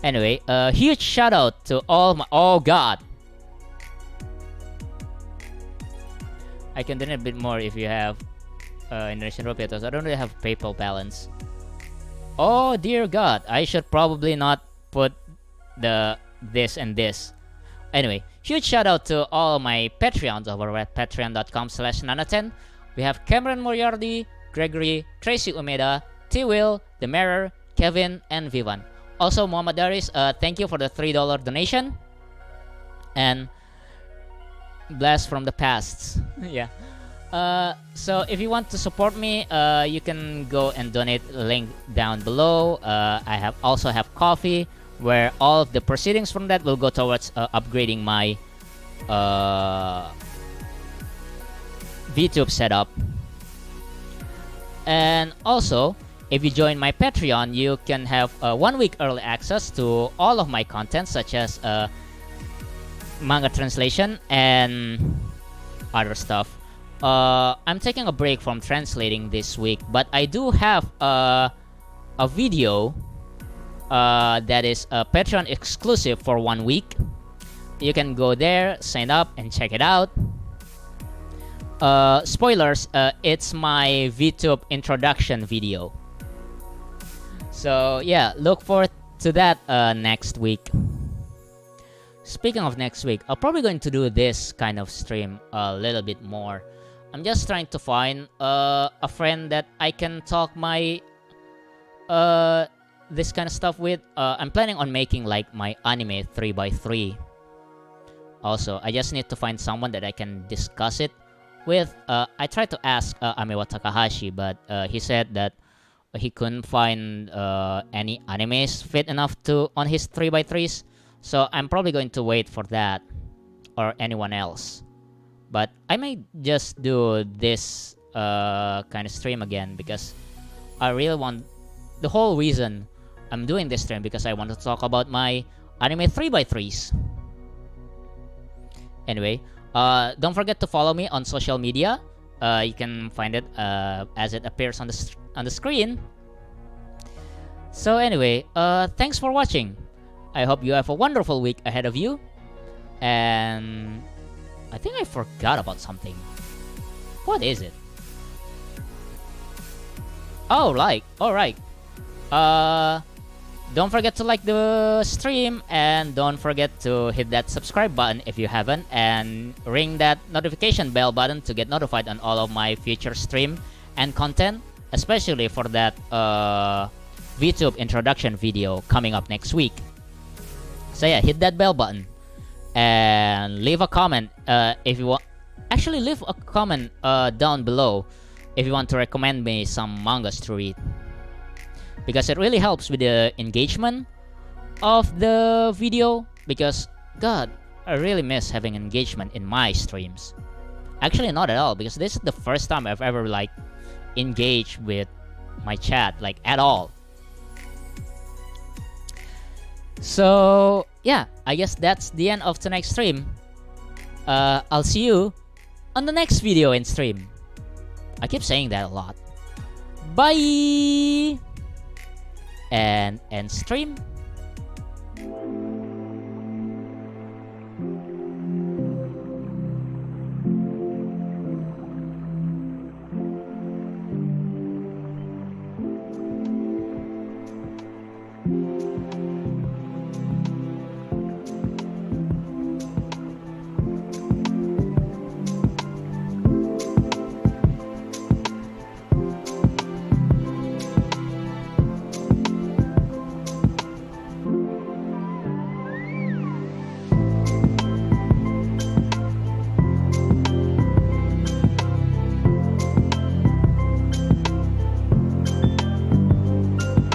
Anyway, huge shout out to all my... Oh god! I can donate a bit more if you have Indonesian rupiah. I don't really have PayPal balance. Oh dear god, I should probably not put this and this. Anyway, huge shout out to all my Patreons over at patreon.com/nana10. We have Cameron Moriarty, Gregory, Tracy Umeda, T. Will, The Mirror, Kevin, and Vivan. Also, Muhammad Daris, thank you for the $3 donation. And blast from the past. Yeah. So if you want to support me, you can go and donate, link down below. I also have coffee, where all of the proceedings from that will go towards upgrading my VTube setup. And also, if you join my Patreon, you can have 1 week early access to all of my content, such as manga translation and other stuff. I'm taking a break from translating this week, but I do have a video that is a Patreon exclusive for 1 week. You can go there, sign up, and check it out. Spoilers, it's my VTube introduction video. So yeah, look forward to that next week. Speaking of next week, I'm probably going to do this kind of stream a little bit more. I'm just trying to find a friend that I can talk my this kind of stuff with. I'm planning on making like my anime 3x3. Also, I just need to find someone that I can discuss it with. I tried to ask Amewa Takahashi, but he said that he couldn't find any animes fit enough to on his 3x3s. So I'm probably going to wait for that, or anyone else. But I may just do this kind of stream again, because I really want... The whole reason I'm doing this stream because I want to talk about my anime 3x3s. Anyway, don't forget to follow me on social media. You can find it as it appears on the screen. So anyway, thanks for watching. I hope you have a wonderful week ahead of you. And I think I forgot about something. What is it? Oh, like, alright. Don't forget to like the stream, and don't forget to hit that subscribe button if you haven't, and ring that notification bell button to get notified on all of my future stream and content, especially for that VTube introduction video coming up next week. So yeah, hit that bell button and leave a comment if you want. Actually, leave a comment down below if you want to recommend me some mangas to read, because it really helps with the engagement of the video. Because god, I really miss having engagement in my streams. Actually, not at all, because this is the first time I've ever like engaged with my chat like at all. So yeah, I guess that's the end of tonight's stream. I'll see you on the next video and stream. I keep saying that a lot. Bye! And end stream.